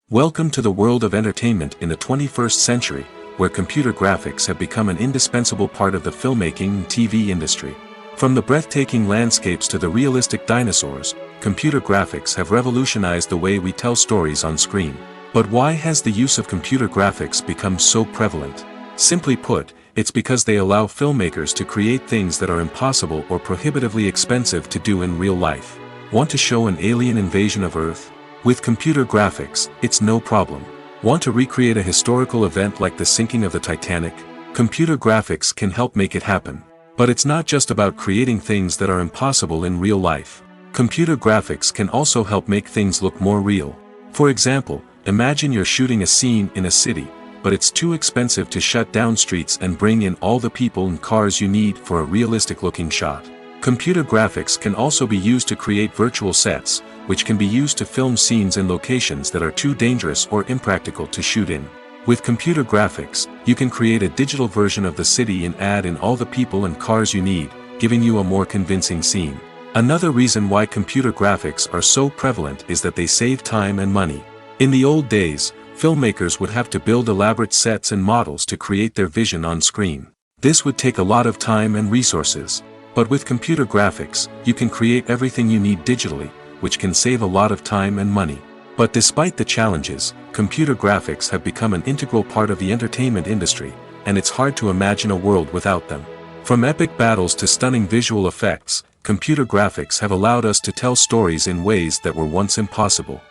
Welcome to the world of entertainment in the 21st century, where computer graphics have become an indispensable part of the filmmaking and TV industry. From the breathtaking landscapes to the realistic dinosaurs, computer graphics have revolutionized the way we tell stories on screen. But why has the use of computer graphics become so prevalent? Simply put, it's because they allow filmmakers to create things that are impossible or prohibitively expensive to do in real life. Want to show an alien invasion of Earth? With computer graphics, it's no problem. Want to recreate a historical event like the sinking of the Titanic? Computer graphics can help make it happen. But it's not just about creating things that are impossible in real life. Computer graphics can also help make things look more real. For example, imagine you're shooting a scene in a city, but it's too expensive to shut down streets and bring in all the people and cars you need for a realistic-looking shot. Computer graphics can also be used to create virtual sets, which can be used to film scenes in locations that are too dangerous or impractical to shoot in. With computer graphics, you can create a digital version of the city and add in all the people and cars you need, giving you a more convincing scene. Another reason why computer graphics are so prevalent is that they save time and money. In the old days, filmmakers would have to build elaborate sets and models to create their vision on screen. This would take a lot of time and resources. But with computer graphics, you can create everything you need digitally, which can save a lot of time and money. But despite the challenges, computer graphics have become an integral part of the entertainment industry, and it's hard to imagine a world without them. From epic battles to stunning visual effects, computer graphics have allowed us to tell stories in ways that were once impossible.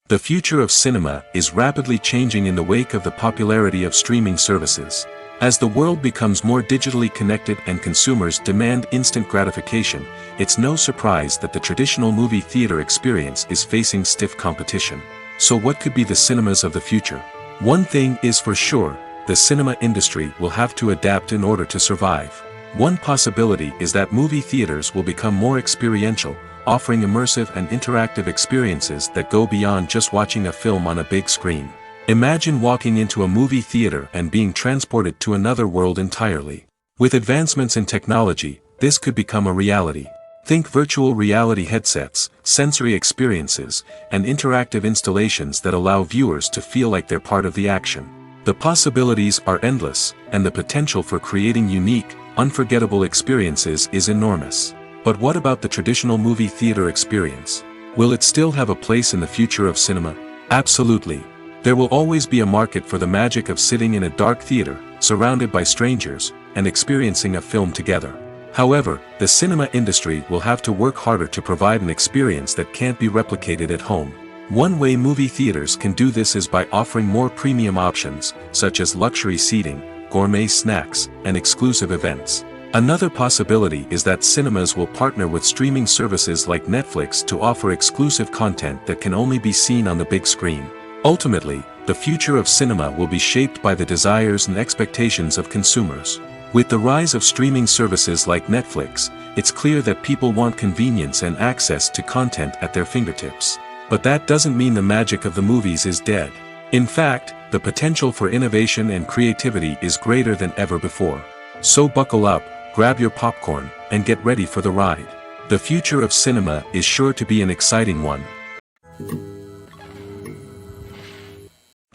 The future of cinema is rapidly changing in the wake of the popularity of streaming services. As the world becomes more digitally connected and consumers demand instant gratification, it's no surprise that the traditional movie theater experience is facing stiff competition. So what could be the cinemas of the future? One thing is for sure, the cinema industry will have to adapt in order to survive. One possibility is that movie theaters will become more experiential, offering immersive and interactive experiences that go beyond just watching a film on a big screen. Imagine walking into a movie theater and being transported to another world entirely. With advancements in technology, this could become a reality. Think virtual reality headsets, sensory experiences, and interactive installations that allow viewers to feel like they're part of the action. The possibilities are endless, and the potential for creating unique, unforgettable experiences is enormous. But what about the traditional movie theater experience? Will it still have a place in the future of cinema? Absolutely. There will always be a market for the magic of sitting in a dark theater, surrounded by strangers, and experiencing a film together. However, the cinema industry will have to work harder to provide an experience that can't be replicated at home. One way movie theaters can do this is by offering more premium options, such as luxury seating, gourmet snacks, and exclusive events. Another possibility is that cinemas will partner with streaming services like Netflix to offer exclusive content that can only be seen on the big screen. Ultimately, the future of cinema will be shaped by the desires and expectations of consumers. With the rise of streaming services like Netflix, it's clear that people want convenience and access to content at their fingertips. But that doesn't mean the magic of the movies is dead. In fact, the potential for innovation and creativity is greater than ever before. So buckle up, grab your popcorn, and get ready for the ride. The future of cinema is sure to be an exciting one.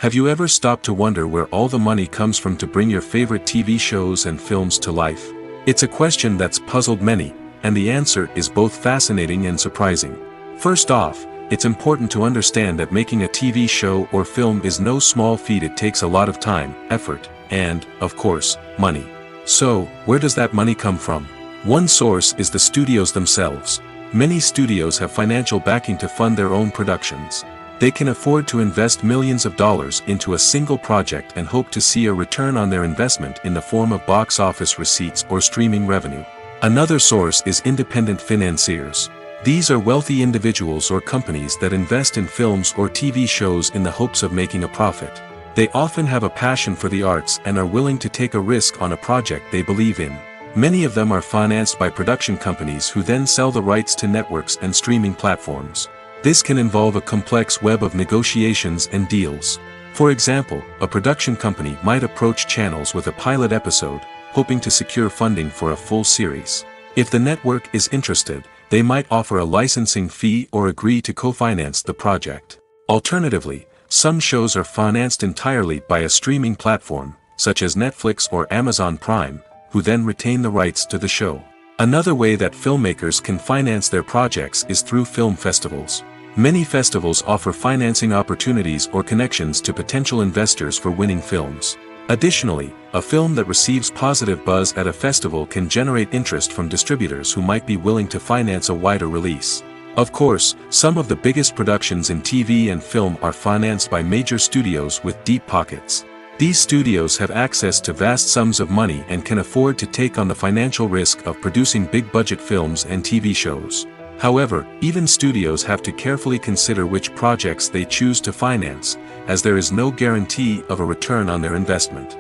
Have you ever stopped to wonder where all the money comes from to bring your favorite TV shows and films to life? It's a question that's puzzled many, and the answer is both fascinating and surprising. First off, it's important to understand that making a TV show or film is no small feat. It takes a lot of time, effort, and, of course, money. So, where does that money come from? One source is the studios themselves. Many studios have financial backing to fund their own productions. They can afford to invest millions of dollars into a single project and hope to see a return on their investment in the form of box office receipts or streaming revenue. Another source is independent financiers. These are wealthy individuals or companies that invest in films or TV shows in the hopes of making a profit. They often have a passion for the arts and are willing to take a risk on a project they believe in. Many of them are financed by production companies who then sell the rights to networks and streaming platforms. This can involve a complex web of negotiations and deals. For example, a production company might approach channels with a pilot episode, hoping to secure funding for a full series. If the network is interested, they might offer a licensing fee or agree to co-finance the project. Alternatively, some shows are financed entirely by a streaming platform, such as Netflix or Amazon Prime, who then retain the rights to the show. Another way that filmmakers can finance their projects is through film festivals. Many festivals offer financing opportunities or connections to potential investors for winning films. Additionally, a film that receives positive buzz at a festival can generate interest from distributors who might be willing to finance a wider release. Of course, some of the biggest productions in TV and film are financed by major studios with deep pockets. These studios have access to vast sums of money and can afford to take on the financial risk of producing big-budget films and TV shows. However, even studios have to carefully consider which projects they choose to finance, as there is no guarantee of a return on their investment.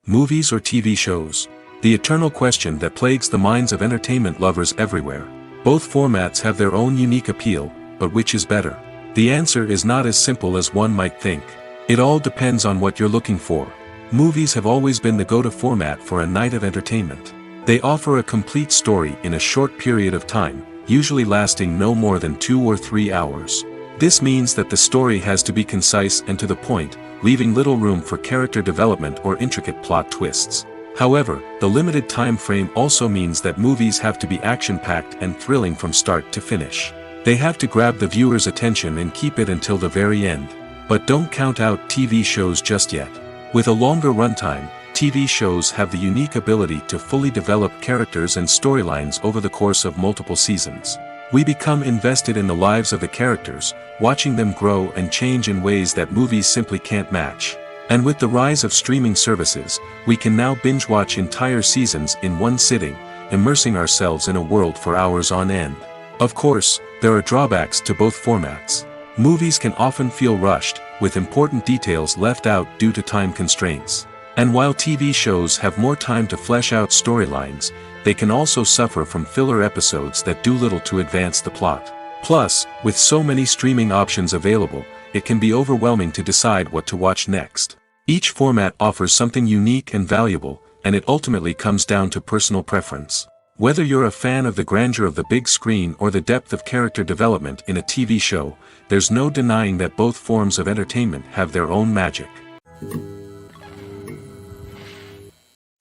Movies or TV shows? The eternal question that plagues the minds of entertainment lovers everywhere. Both formats have their own unique appeal, but which is better? The answer is not as simple as one might think. It all depends on what you're looking for. Movies have always been the go-to format for a night of entertainment. They offer a complete story in a short period of time, usually lasting no more than 2 or 3 hours. This means that the story has to be concise and to the point, leaving little room for character development or intricate plot twists. However, the limited time frame also means that movies have to be action-packed and thrilling from start to finish. They have to grab the viewer's attention and keep it until the very end. But don't count out TV shows just yet. With a longer runtime, TV shows have the unique ability to fully develop characters and storylines over the course of multiple seasons. We become invested in the lives of the characters, watching them grow and change in ways that movies simply can't match. And with the rise of streaming services, we can now binge-watch entire seasons in one sitting, immersing ourselves in a world for hours on end. Of course, there are drawbacks to both formats. Movies can often feel rushed, with important details left out due to time constraints. And while TV shows have more time to flesh out storylines, they can also suffer from filler episodes that do little to advance the plot. Plus, with so many streaming options available, it can be overwhelming to decide what to watch next. Each format offers something unique and valuable, and it ultimately comes down to personal preference. Whether you're a fan of the grandeur of the big screen or the depth of character development in a TV show, there's no denying that both forms of entertainment have their own magic.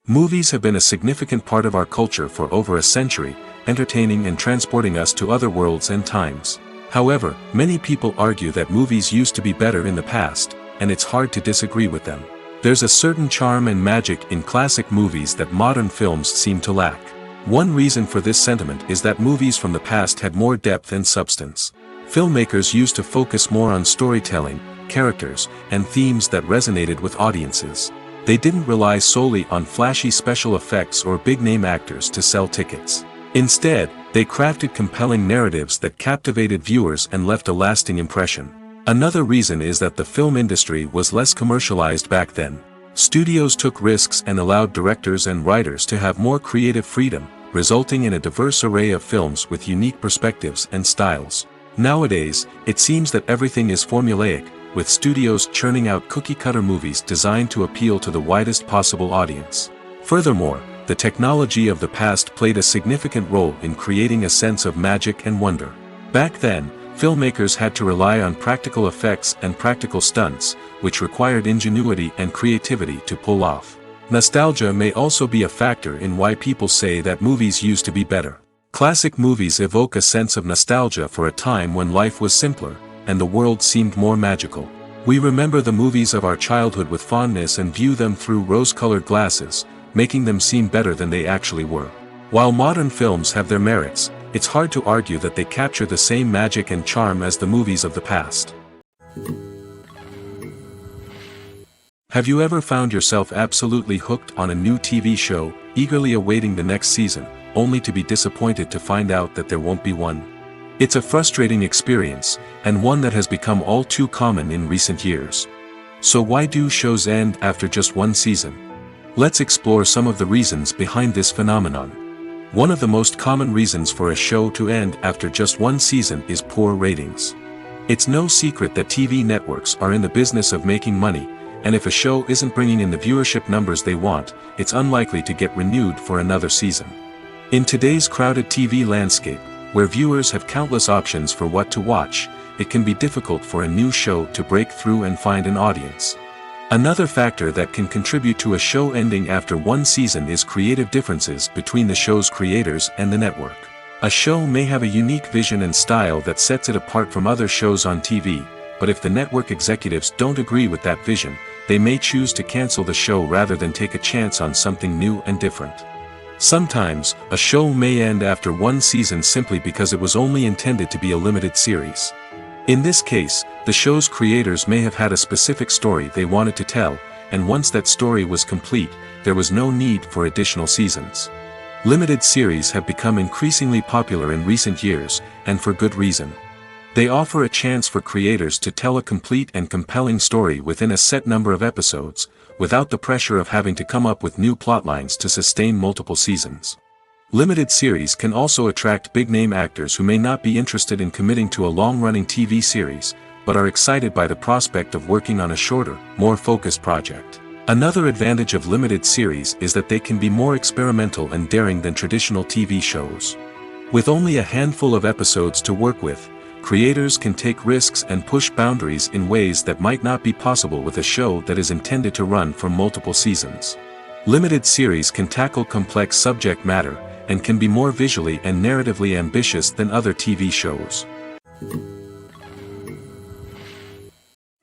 Movies have been a significant part of our culture for over a century, entertaining and transporting us to other worlds and times. However, many people argue that movies used to be better in the past, and it's hard to disagree with them. There's a certain charm and magic in classic movies that modern films seem to lack. One reason for this sentiment is that movies from the past had more depth and substance. Filmmakers used to focus more on storytelling, characters, and themes that resonated with audiences. They didn't rely solely on flashy special effects or big-name actors to sell tickets. Instead, they crafted compelling narratives that captivated viewers and left a lasting impression. Another reason is that the film industry was less commercialized back then. Studios took risks and allowed directors and writers to have more creative freedom, resulting in a diverse array of films with unique perspectives and styles. Nowadays, it seems that everything is formulaic, with studios churning out cookie-cutter movies designed to appeal to the widest possible audience. Furthermore, the technology of the past played a significant role in creating a sense of magic and wonder. Back then, filmmakers had to rely on practical effects and practical stunts, which required ingenuity and creativity to pull off. Nostalgia may also be a factor in why people say that movies used to be better. Classic movies evoke a sense of nostalgia for a time when life was simpler, and the world seemed more magical. We remember the movies of our childhood with fondness and view them through rose-colored glasses, making them seem better than they actually were. While modern films have their merits, it's hard to argue that they capture the same magic and charm as the movies of the past. Have you ever found yourself absolutely hooked on a new TV show, eagerly awaiting the next season, only to be disappointed to find out that there won't be one? It's a frustrating experience, and one that has become all too common in recent years. So why do shows end after just one season? Let's explore some of the reasons behind this phenomenon. One of the most common reasons for a show to end after just one season is poor ratings. It's no secret that TV networks are in the business of making money, and if a show isn't bringing in the viewership numbers they want, it's unlikely to get renewed for another season. In today's crowded TV landscape, where viewers have countless options for what to watch, it can be difficult for a new show to break through and find an audience. Another factor that can contribute to a show ending after one season is creative differences between the show's creators and the network. A show may have a unique vision and style that sets it apart from other shows on TV, but if the network executives don't agree with that vision, they may choose to cancel the show rather than take a chance on something new and different. Sometimes, a show may end after one season simply because it was only intended to be a limited series. In this case, the show's creators may have had a specific story they wanted to tell, and once that story was complete, there was no need for additional seasons. Limited series have become increasingly popular in recent years, and for good reason. They offer a chance for creators to tell a complete and compelling story within a set number of episodes, without the pressure of having to come up with new plotlines to sustain multiple seasons. Limited series can also attract big-name actors who may not be interested in committing to a long-running TV series, but are excited by the prospect of working on a shorter, more focused project. Another advantage of limited series is that they can be more experimental and daring than traditional TV shows. With only a handful of episodes to work with, creators can take risks and push boundaries in ways that might not be possible with a show that is intended to run for multiple seasons. Limited series can tackle complex subject matter, and can be more visually and narratively ambitious than other TV shows.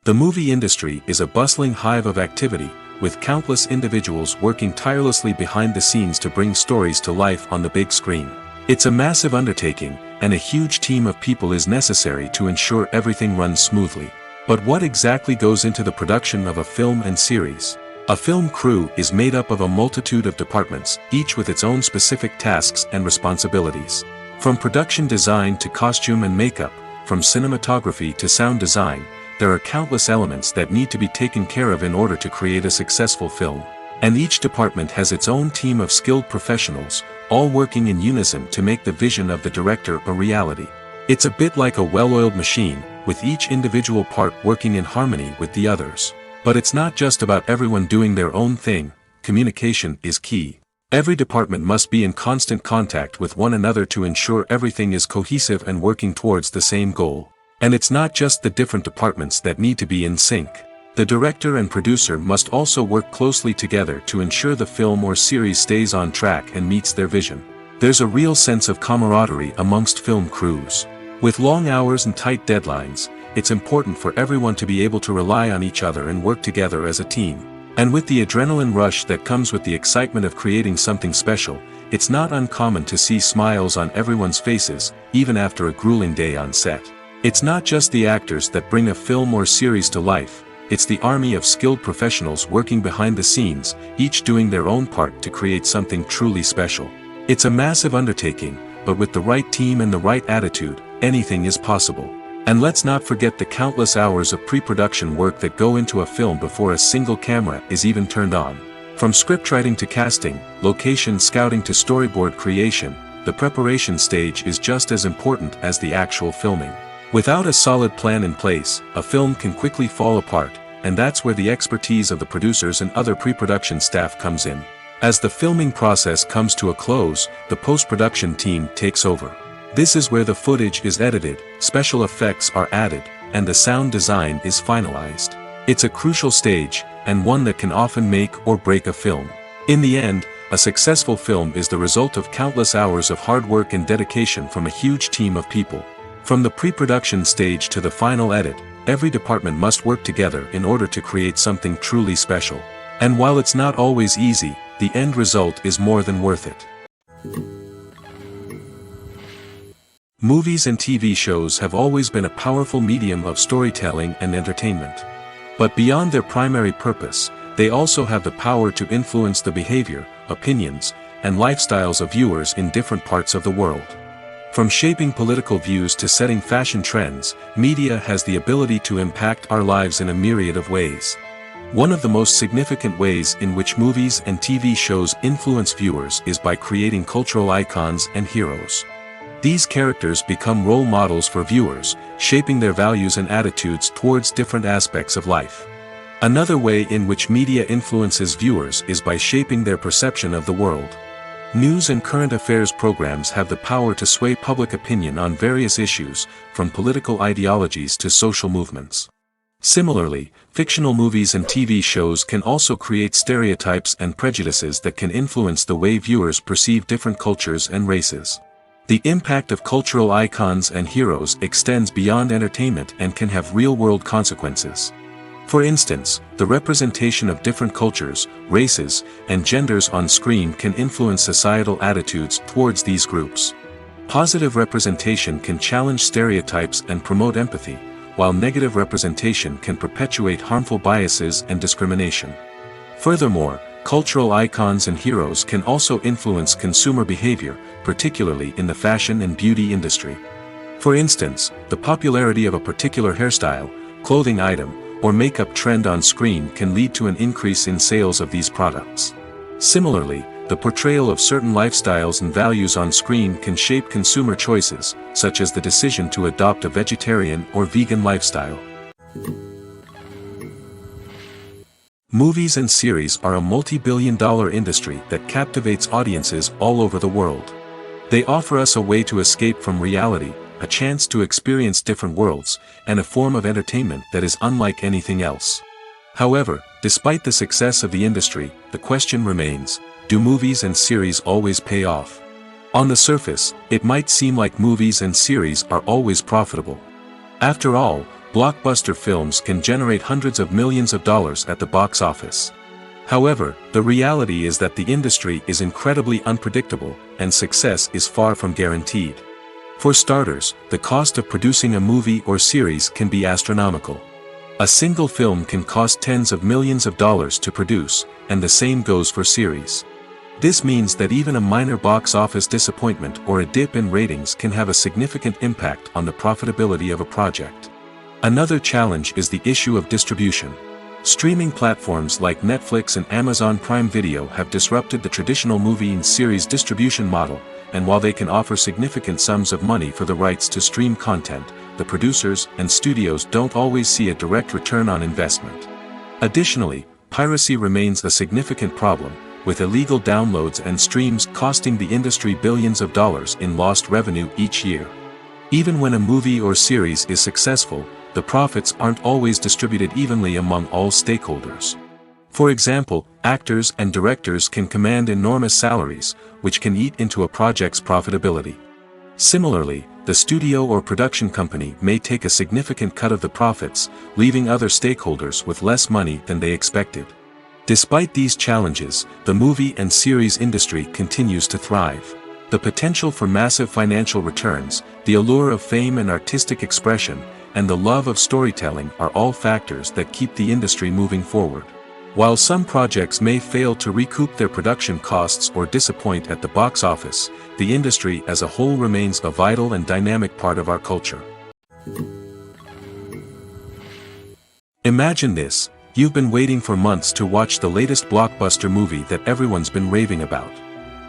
The movie industry is a bustling hive of activity, with countless individuals working tirelessly behind the scenes to bring stories to life on the big screen. It's a massive undertaking, and a huge team of people is necessary to ensure everything runs smoothly. But what exactly goes into the production of a film and series? A film crew is made up of a multitude of departments, each with its own specific tasks and responsibilities. From production design to costume and makeup, from cinematography to sound design, there are countless elements that need to be taken care of in order to create a successful film. And each department has its own team of skilled professionals, all working in unison to make the vision of the director a reality. It's a bit like a well-oiled machine, with each individual part working in harmony with the others. But it's not just about everyone doing their own thing. Communication is key. Every department must be in constant contact with one another to ensure everything is cohesive and working towards the same goal. And it's not just the different departments that need to be in sync. The director and producer must also work closely together to ensure the film or series stays on track and meets their vision. There's a real sense of camaraderie amongst film crews. With long hours and tight deadlines, it's important for everyone to be able to rely on each other and work together as a team. And with the adrenaline rush that comes with the excitement of creating something special, it's not uncommon to see smiles on everyone's faces, even after a grueling day on set. It's not just the actors that bring a film or series to life, it's the army of skilled professionals working behind the scenes, each doing their own part to create something truly special. It's a massive undertaking, but with the right team and the right attitude, anything is possible. And let's not forget the countless hours of pre-production work that go into a film before a single camera is even turned on. From scriptwriting to casting, location scouting to storyboard creation, the preparation stage is just as important as the actual filming. Without a solid plan in place, a film can quickly fall apart, and that's where the expertise of the producers and other pre-production staff comes in. As the filming process comes to a close, the post-production team takes over. This is where the footage is edited, special effects are added, and the sound design is finalized. It's a crucial stage, and one that can often make or break a film. In the end, a successful film is the result of countless hours of hard work and dedication from a huge team of people. From the pre-production stage to the final edit, every department must work together in order to create something truly special. And while it's not always easy, the end result is more than worth it. Movies and TV shows have always been a powerful medium of storytelling and entertainment. But beyond their primary purpose, they also have the power to influence the behavior, opinions, and lifestyles of viewers in different parts of the world. From shaping political views to setting fashion trends, media has the ability to impact our lives in a myriad of ways. One of the most significant ways in which movies and TV shows influence viewers is by creating cultural icons and heroes. These characters become role models for viewers, shaping their values and attitudes towards different aspects of life. Another way in which media influences viewers is by shaping their perception of the world. News and current affairs programs have the power to sway public opinion on various issues, from political ideologies to social movements. Similarly, fictional movies and TV shows can also create stereotypes and prejudices that can influence the way viewers perceive different cultures and races. The impact of cultural icons and heroes extends beyond entertainment and can have real-world consequences. For instance, the representation of different cultures, races, and genders on screen can influence societal attitudes towards these groups. Positive representation can challenge stereotypes and promote empathy, while negative representation can perpetuate harmful biases and discrimination. Furthermore, cultural icons and heroes can also influence consumer behavior, particularly in the fashion and beauty industry. For instance, the popularity of a particular hairstyle, clothing item, or makeup trend on screen can lead to an increase in sales of these products. Similarly, the portrayal of certain lifestyles and values on screen can shape consumer choices, such as the decision to adopt a vegetarian or vegan lifestyle. Movies and series are a multi-billion-dollar industry that captivates audiences all over the world. They offer us a way to escape from reality, a chance to experience different worlds, and a form of entertainment that is unlike anything else. However, despite the success of the industry, the question remains, do movies and series always pay off? On the surface, it might seem like movies and series are always profitable. After all, blockbuster films can generate hundreds of millions of dollars at the box office. However, the reality is that the industry is incredibly unpredictable, and success is far from guaranteed. For starters, the cost of producing a movie or series can be astronomical. A single film can cost tens of millions of dollars to produce, and the same goes for series. This means that even a minor box office disappointment or a dip in ratings can have a significant impact on the profitability of a project. Another challenge is the issue of distribution. Streaming platforms like Netflix and Amazon Prime Video have disrupted the traditional movie and series distribution model, and while they can offer significant sums of money for the rights to stream content, the producers and studios don't always see a direct return on investment. Additionally, piracy remains a significant problem, with illegal downloads and streams costing the industry billions of dollars in lost revenue each year. Even when a movie or series is successful, the profits aren't always distributed evenly among all stakeholders. For example, actors and directors can command enormous salaries, which can eat into a project's profitability. Similarly, the studio or production company may take a significant cut of the profits, leaving other stakeholders with less money than they expected. Despite these challenges, the movie and series industry continues to thrive. The potential for massive financial returns, the allure of fame and artistic expression, and the love of storytelling are all factors that keep the industry moving forward. While some projects may fail to recoup their production costs or disappoint at the box office, the industry as a whole remains a vital and dynamic part of our culture. Imagine this, you've been waiting for months to watch the latest blockbuster movie that everyone's been raving about.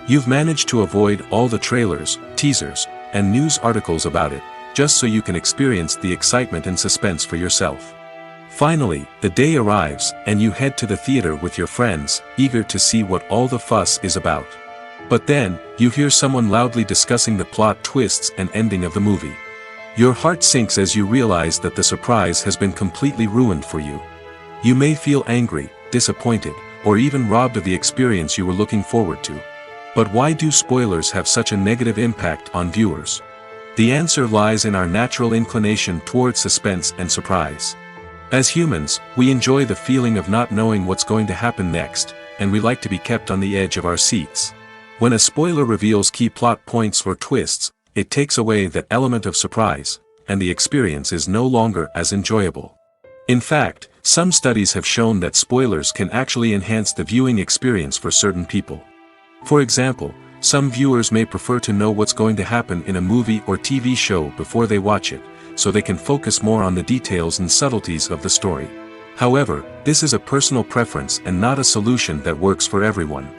You've managed to avoid all the trailers, teasers, and news articles about it, just so you can experience the excitement and suspense for yourself. Finally, the day arrives, and you head to the theater with your friends, eager to see what all the fuss is about. But then, you hear someone loudly discussing the plot twists and ending of the movie. Your heart sinks as you realize that the surprise has been completely ruined for you. You may feel angry, disappointed, or even robbed of the experience you were looking forward to. But why do spoilers have such a negative impact on viewers? The answer lies in our natural inclination towards suspense and surprise. As humans, we enjoy the feeling of not knowing what's going to happen next, and we like to be kept on the edge of our seats. When a spoiler reveals key plot points or twists, it takes away that element of surprise, and the experience is no longer as enjoyable. In fact, some studies have shown that spoilers can actually enhance the viewing experience for certain people. For example, some viewers may prefer to know what's going to happen in a movie or TV show before they watch it, so they can focus more on the details and subtleties of the story. However, this is a personal preference and not a solution that works for everyone.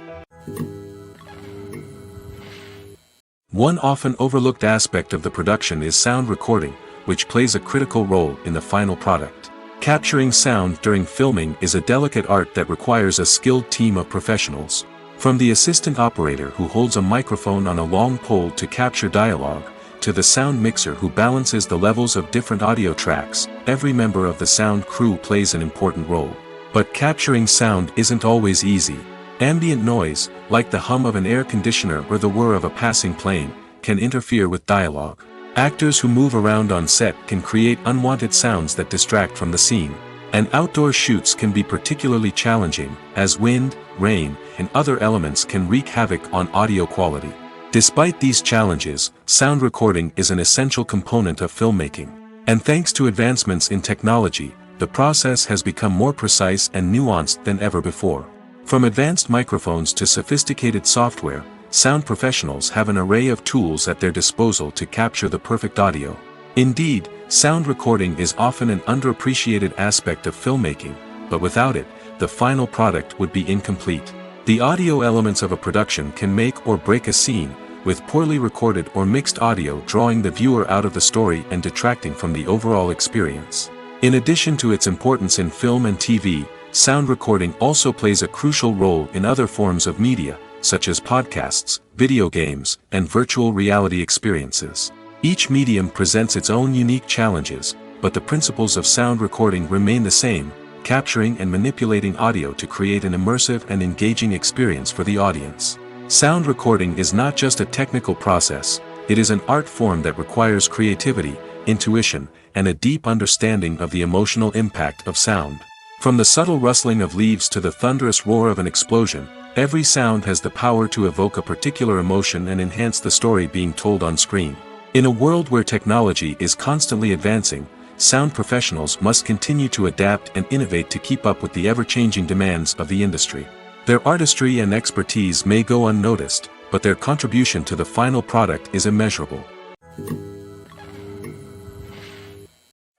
One often overlooked aspect of the production is sound recording, which plays a critical role in the final product. Capturing sound during filming is a delicate art that requires a skilled team of professionals. From the assistant operator who holds a microphone on a long pole to capture dialogue, to the sound mixer who balances the levels of different audio tracks, every member of the sound crew plays an important role. But capturing sound isn't always easy. Ambient noise, like the hum of an air conditioner or the whir of a passing plane, can interfere with dialogue. Actors who move around on set can create unwanted sounds that distract from the scene. And outdoor shoots can be particularly challenging, as wind, rain, and other elements can wreak havoc on audio quality. Despite these challenges, sound recording is an essential component of filmmaking. And thanks to advancements in technology, the process has become more precise and nuanced than ever before. From advanced microphones to sophisticated software, sound professionals have an array of tools at their disposal to capture the perfect audio. Indeed, sound recording is often an underappreciated aspect of filmmaking, but without it, the final product would be incomplete. The audio elements of a production can make or break a scene, with poorly recorded or mixed audio drawing the viewer out of the story and detracting from the overall experience. In addition to its importance in film and TV, sound recording also plays a crucial role in other forms of media, such as podcasts, video games, and virtual reality experiences. Each medium presents its own unique challenges, but the principles of sound recording remain the same, capturing and manipulating audio to create an immersive and engaging experience for the audience. Sound recording is not just a technical process, it is an art form that requires creativity, intuition, and a deep understanding of the emotional impact of sound. From the subtle rustling of leaves to the thunderous roar of an explosion, every sound has the power to evoke a particular emotion and enhance the story being told on screen. In a world where technology is constantly advancing, sound professionals must continue to adapt and innovate to keep up with the ever-changing demands of the industry. Their artistry and expertise may go unnoticed, but their contribution to the final product is immeasurable.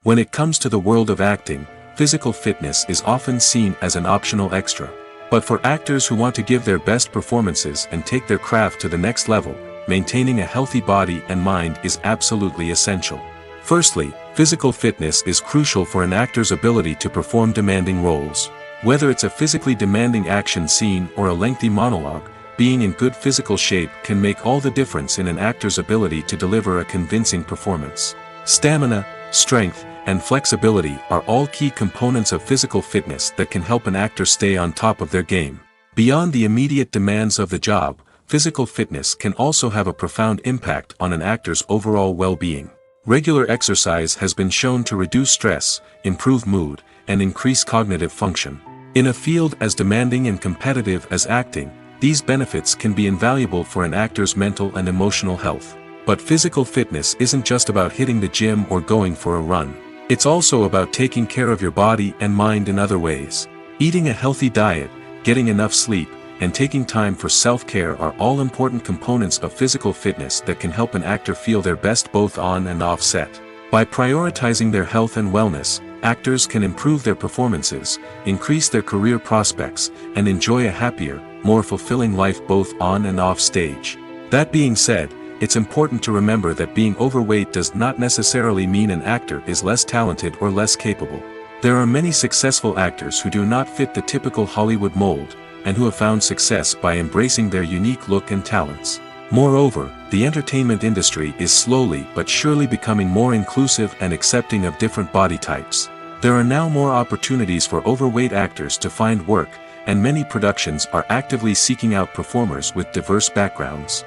When it comes to the world of acting, physical fitness is often seen as an optional extra. But for actors who want to give their best performances and take their craft to the next level, maintaining a healthy body and mind is absolutely essential. Firstly, physical fitness is crucial for an actor's ability to perform demanding roles. Whether it's a physically demanding action scene or a lengthy monologue, being in good physical shape can make all the difference in an actor's ability to deliver a convincing performance. Stamina, strength, and flexibility are all key components of physical fitness that can help an actor stay on top of their game. Beyond the immediate demands of the job, physical fitness can also have a profound impact on an actor's overall well-being. Regular exercise has been shown to reduce stress, improve mood, and increase cognitive function. In a field as demanding and competitive as acting, these benefits can be invaluable for an actor's mental and emotional health. But physical fitness isn't just about hitting the gym or going for a run. It's also about taking care of your body and mind in other ways. Eating a healthy diet, getting enough sleep, and taking time for self-care are all important components of physical fitness that can help an actor feel their best both on and off set. By prioritizing their health and wellness, actors can improve their performances, increase their career prospects, and enjoy a happier, more fulfilling life both on and off stage. That being said, it's important to remember that being overweight does not necessarily mean an actor is less talented or less capable. There are many successful actors who do not fit the typical Hollywood mold, and who have found success by embracing their unique look and talents. Moreover, the entertainment industry is slowly but surely becoming more inclusive and accepting of different body types. There are now more opportunities for overweight actors to find work, and many productions are actively seeking out performers with diverse backgrounds.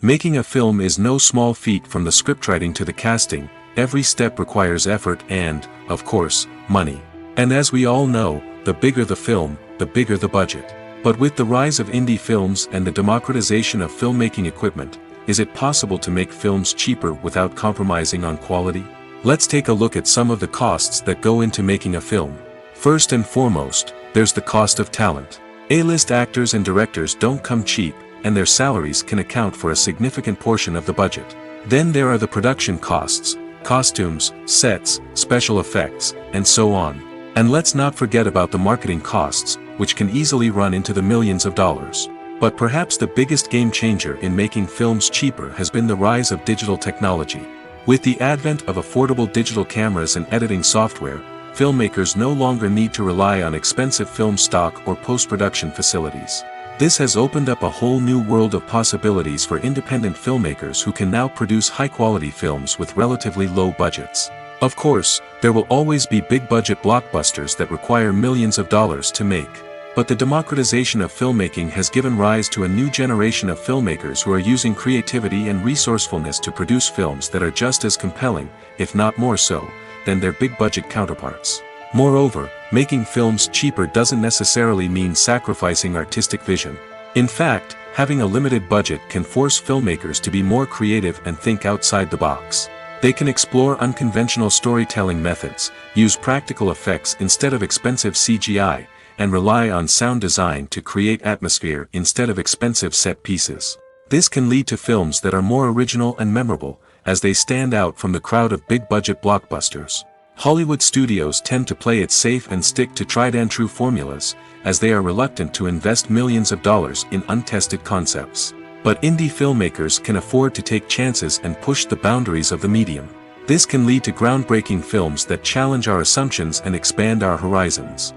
Making a film is no small feat. From the scriptwriting to the casting, every step requires effort and, of course, money. And as we all know, the bigger the film, the bigger the budget. But with the rise of indie films and the democratization of filmmaking equipment, is it possible to make films cheaper without compromising on quality? Let's take a look at some of the costs that go into making a film. First and foremost, there's the cost of talent. A-list actors and directors don't come cheap, and their salaries can account for a significant portion of the budget. Then there are the production costs, costumes, sets, special effects, and so on. And let's not forget about the marketing costs, which can easily run into the millions of dollars. But perhaps the biggest game changer in making films cheaper has been the rise of digital technology. With the advent of affordable digital cameras and editing software, filmmakers no longer need to rely on expensive film stock or post-production facilities. This has opened up a whole new world of possibilities for independent filmmakers who can now produce high-quality films with relatively low budgets. Of course, there will always be big-budget blockbusters that require millions of dollars to make. But the democratization of filmmaking has given rise to a new generation of filmmakers who are using creativity and resourcefulness to produce films that are just as compelling, if not more so, than their big-budget counterparts. Moreover, making films cheaper doesn't necessarily mean sacrificing artistic vision. In fact, having a limited budget can force filmmakers to be more creative and think outside the box. They can explore unconventional storytelling methods, use practical effects instead of expensive CGI, and rely on sound design to create atmosphere instead of expensive set pieces. This can lead to films that are more original and memorable, as they stand out from the crowd of big-budget blockbusters. Hollywood studios tend to play it safe and stick to tried-and-true formulas, as they are reluctant to invest millions of dollars in untested concepts. But indie filmmakers can afford to take chances and push the boundaries of the medium. This can lead to groundbreaking films that challenge our assumptions and expand our horizons.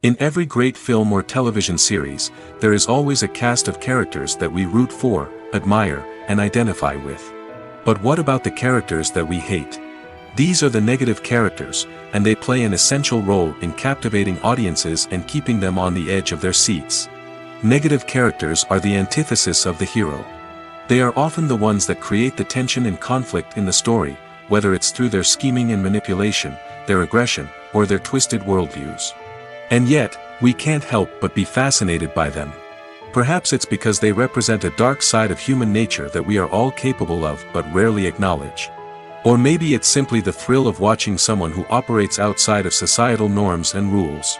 In every great film or television series, there is always a cast of characters that we root for, admire, and identify with. But what about the characters that we hate? These are the negative characters, and they play an essential role in captivating audiences and keeping them on the edge of their seats. Negative characters are the antithesis of the hero. They are often the ones that create the tension and conflict in the story, whether it's through their scheming and manipulation, their aggression, or their twisted worldviews. And yet, we can't help but be fascinated by them. Perhaps it's because they represent a dark side of human nature that we are all capable of but rarely acknowledge. Or maybe it's simply the thrill of watching someone who operates outside of societal norms and rules.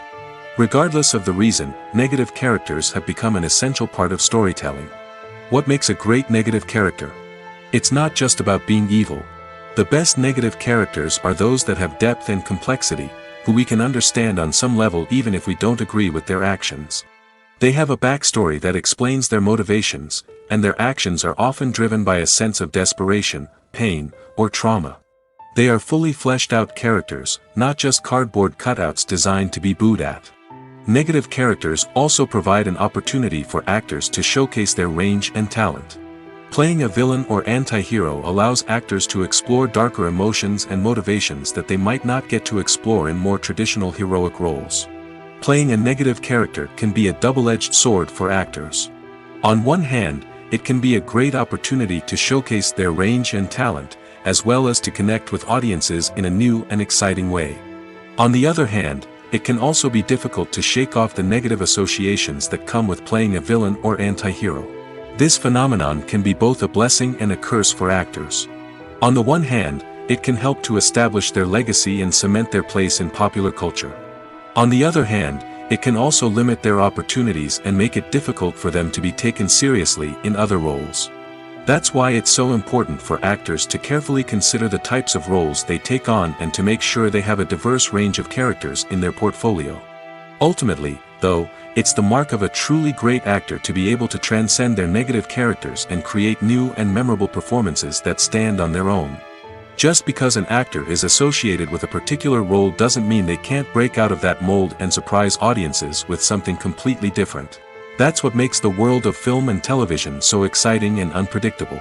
Regardless of the reason, negative characters have become an essential part of storytelling. What makes a great negative character? It's not just about being evil. The best negative characters are those that have depth and complexity, who we can understand on some level even if we don't agree with their actions. They have a backstory that explains their motivations, and their actions are often driven by a sense of desperation, pain, or trauma. They are fully fleshed out characters, not just cardboard cutouts designed to be booed at. Negative characters also provide an opportunity for actors to showcase their range and talent. Playing a villain or anti-hero allows actors to explore darker emotions and motivations that they might not get to explore in more traditional heroic roles. Playing a negative character can be a double-edged sword for actors. On one hand, it can be a great opportunity to showcase their range and talent, as well as to connect with audiences in a new and exciting way. On the other hand, it can also be difficult to shake off the negative associations that come with playing a villain or anti-hero. This phenomenon can be both a blessing and a curse for actors. On the one hand, it can help to establish their legacy and cement their place in popular culture. On the other hand, it can also limit their opportunities and make it difficult for them to be taken seriously in other roles. That's why it's so important for actors to carefully consider the types of roles they take on and to make sure they have a diverse range of characters in their portfolio. Ultimately, though, it's the mark of a truly great actor to be able to transcend their negative characters and create new and memorable performances that stand on their own. Just because an actor is associated with a particular role doesn't mean they can't break out of that mold and surprise audiences with something completely different. That's what makes the world of film and television so exciting and unpredictable.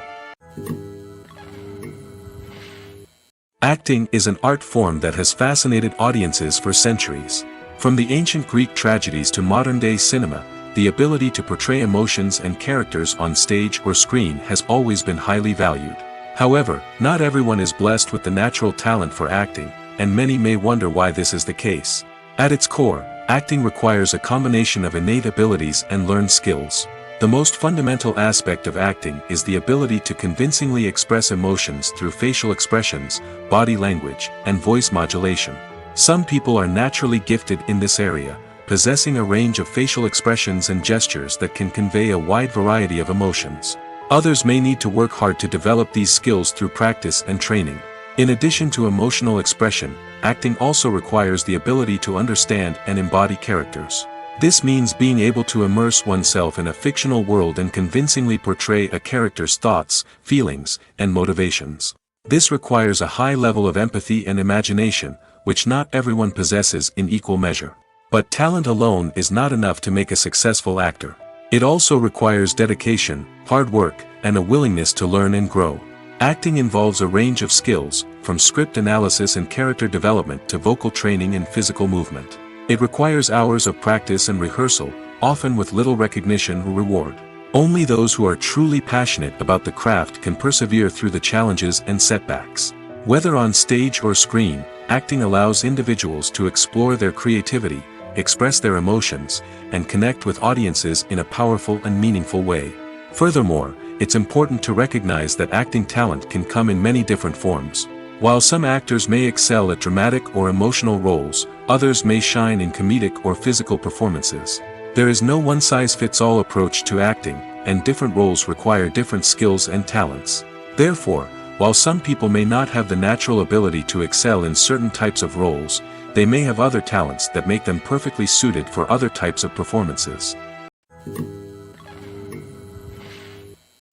Acting is an art form that has fascinated audiences for centuries. From the ancient Greek tragedies to modern-day cinema, the ability to portray emotions and characters on stage or screen has always been highly valued. However, not everyone is blessed with the natural talent for acting, and many may wonder why this is the case. At its core, acting requires a combination of innate abilities and learned skills. The most fundamental aspect of acting is the ability to convincingly express emotions through facial expressions, body language, and voice modulation. Some people are naturally gifted in this area, possessing a range of facial expressions and gestures that can convey a wide variety of emotions. Others may need to work hard to develop these skills through practice and training. In addition to emotional expression, acting also requires the ability to understand and embody characters. This means being able to immerse oneself in a fictional world and convincingly portray a character's thoughts, feelings, and motivations. This requires a high level of empathy and imagination, which not everyone possesses in equal measure. But talent alone is not enough to make a successful actor. It also requires dedication, hard work, and a willingness to learn and grow. Acting involves a range of skills, from script analysis and character development to vocal training and physical movement. It requires hours of practice and rehearsal, often with little recognition or reward. Only those who are truly passionate about the craft can persevere through the challenges and setbacks. Whether on stage or screen, acting allows individuals to explore their creativity, express their emotions, and connect with audiences in a powerful and meaningful way. Furthermore, it's important to recognize that acting talent can come in many different forms. While some actors may excel at dramatic or emotional roles, others may shine in comedic or physical performances. There is no one-size-fits-all approach to acting, and different roles require different skills and talents. Therefore, while some people may not have the natural ability to excel in certain types of roles, they may have other talents that make them perfectly suited for other types of performances.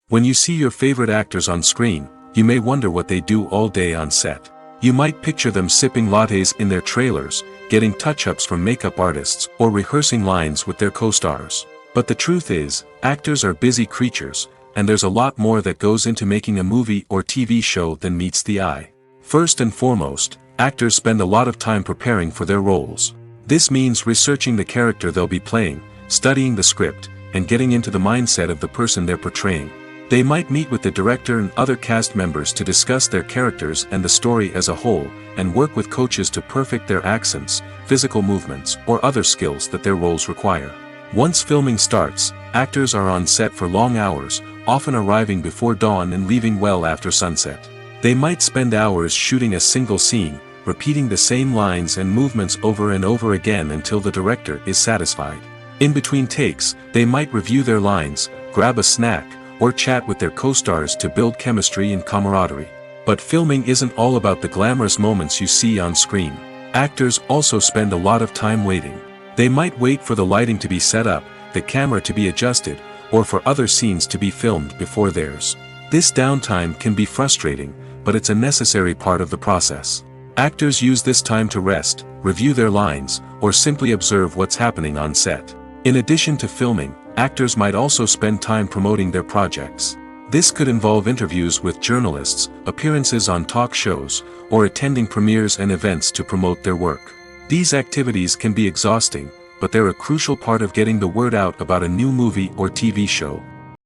When you see your favorite actors on screen, you may wonder what they do all day on set. You might picture them sipping lattes in their trailers, getting touch-ups from makeup artists, or rehearsing lines with their co-stars. But the truth is, actors are busy creatures, and there's a lot more that goes into making a movie or TV show than meets the eye. First and foremost, actors spend a lot of time preparing for their roles. This means researching the character they'll be playing, studying the script, and getting into the mindset of the person they're portraying. They might meet with the director and other cast members to discuss their characters and the story as a whole, and work with coaches to perfect their accents, physical movements, or other skills that their roles require. Once filming starts, actors are on set for long hours, often arriving before dawn and leaving well after sunset. They might spend hours shooting a single scene, repeating the same lines and movements over and over again until the director is satisfied. In between takes, they might review their lines, grab a snack, or chat with their co-stars to build chemistry and camaraderie. But filming isn't all about the glamorous moments you see on screen. Actors also spend a lot of time waiting. They might wait for the lighting to be set up, the camera to be adjusted, or for other scenes to be filmed before theirs. This downtime can be frustrating, but it's a necessary part of the process. Actors use this time to rest, review their lines, or simply observe what's happening on set. In addition to filming, actors might also spend time promoting their projects. This could involve interviews with journalists, appearances on talk shows, or attending premieres and events to promote their work. These activities can be exhausting, but they're a crucial part of getting the word out about a new movie or TV show.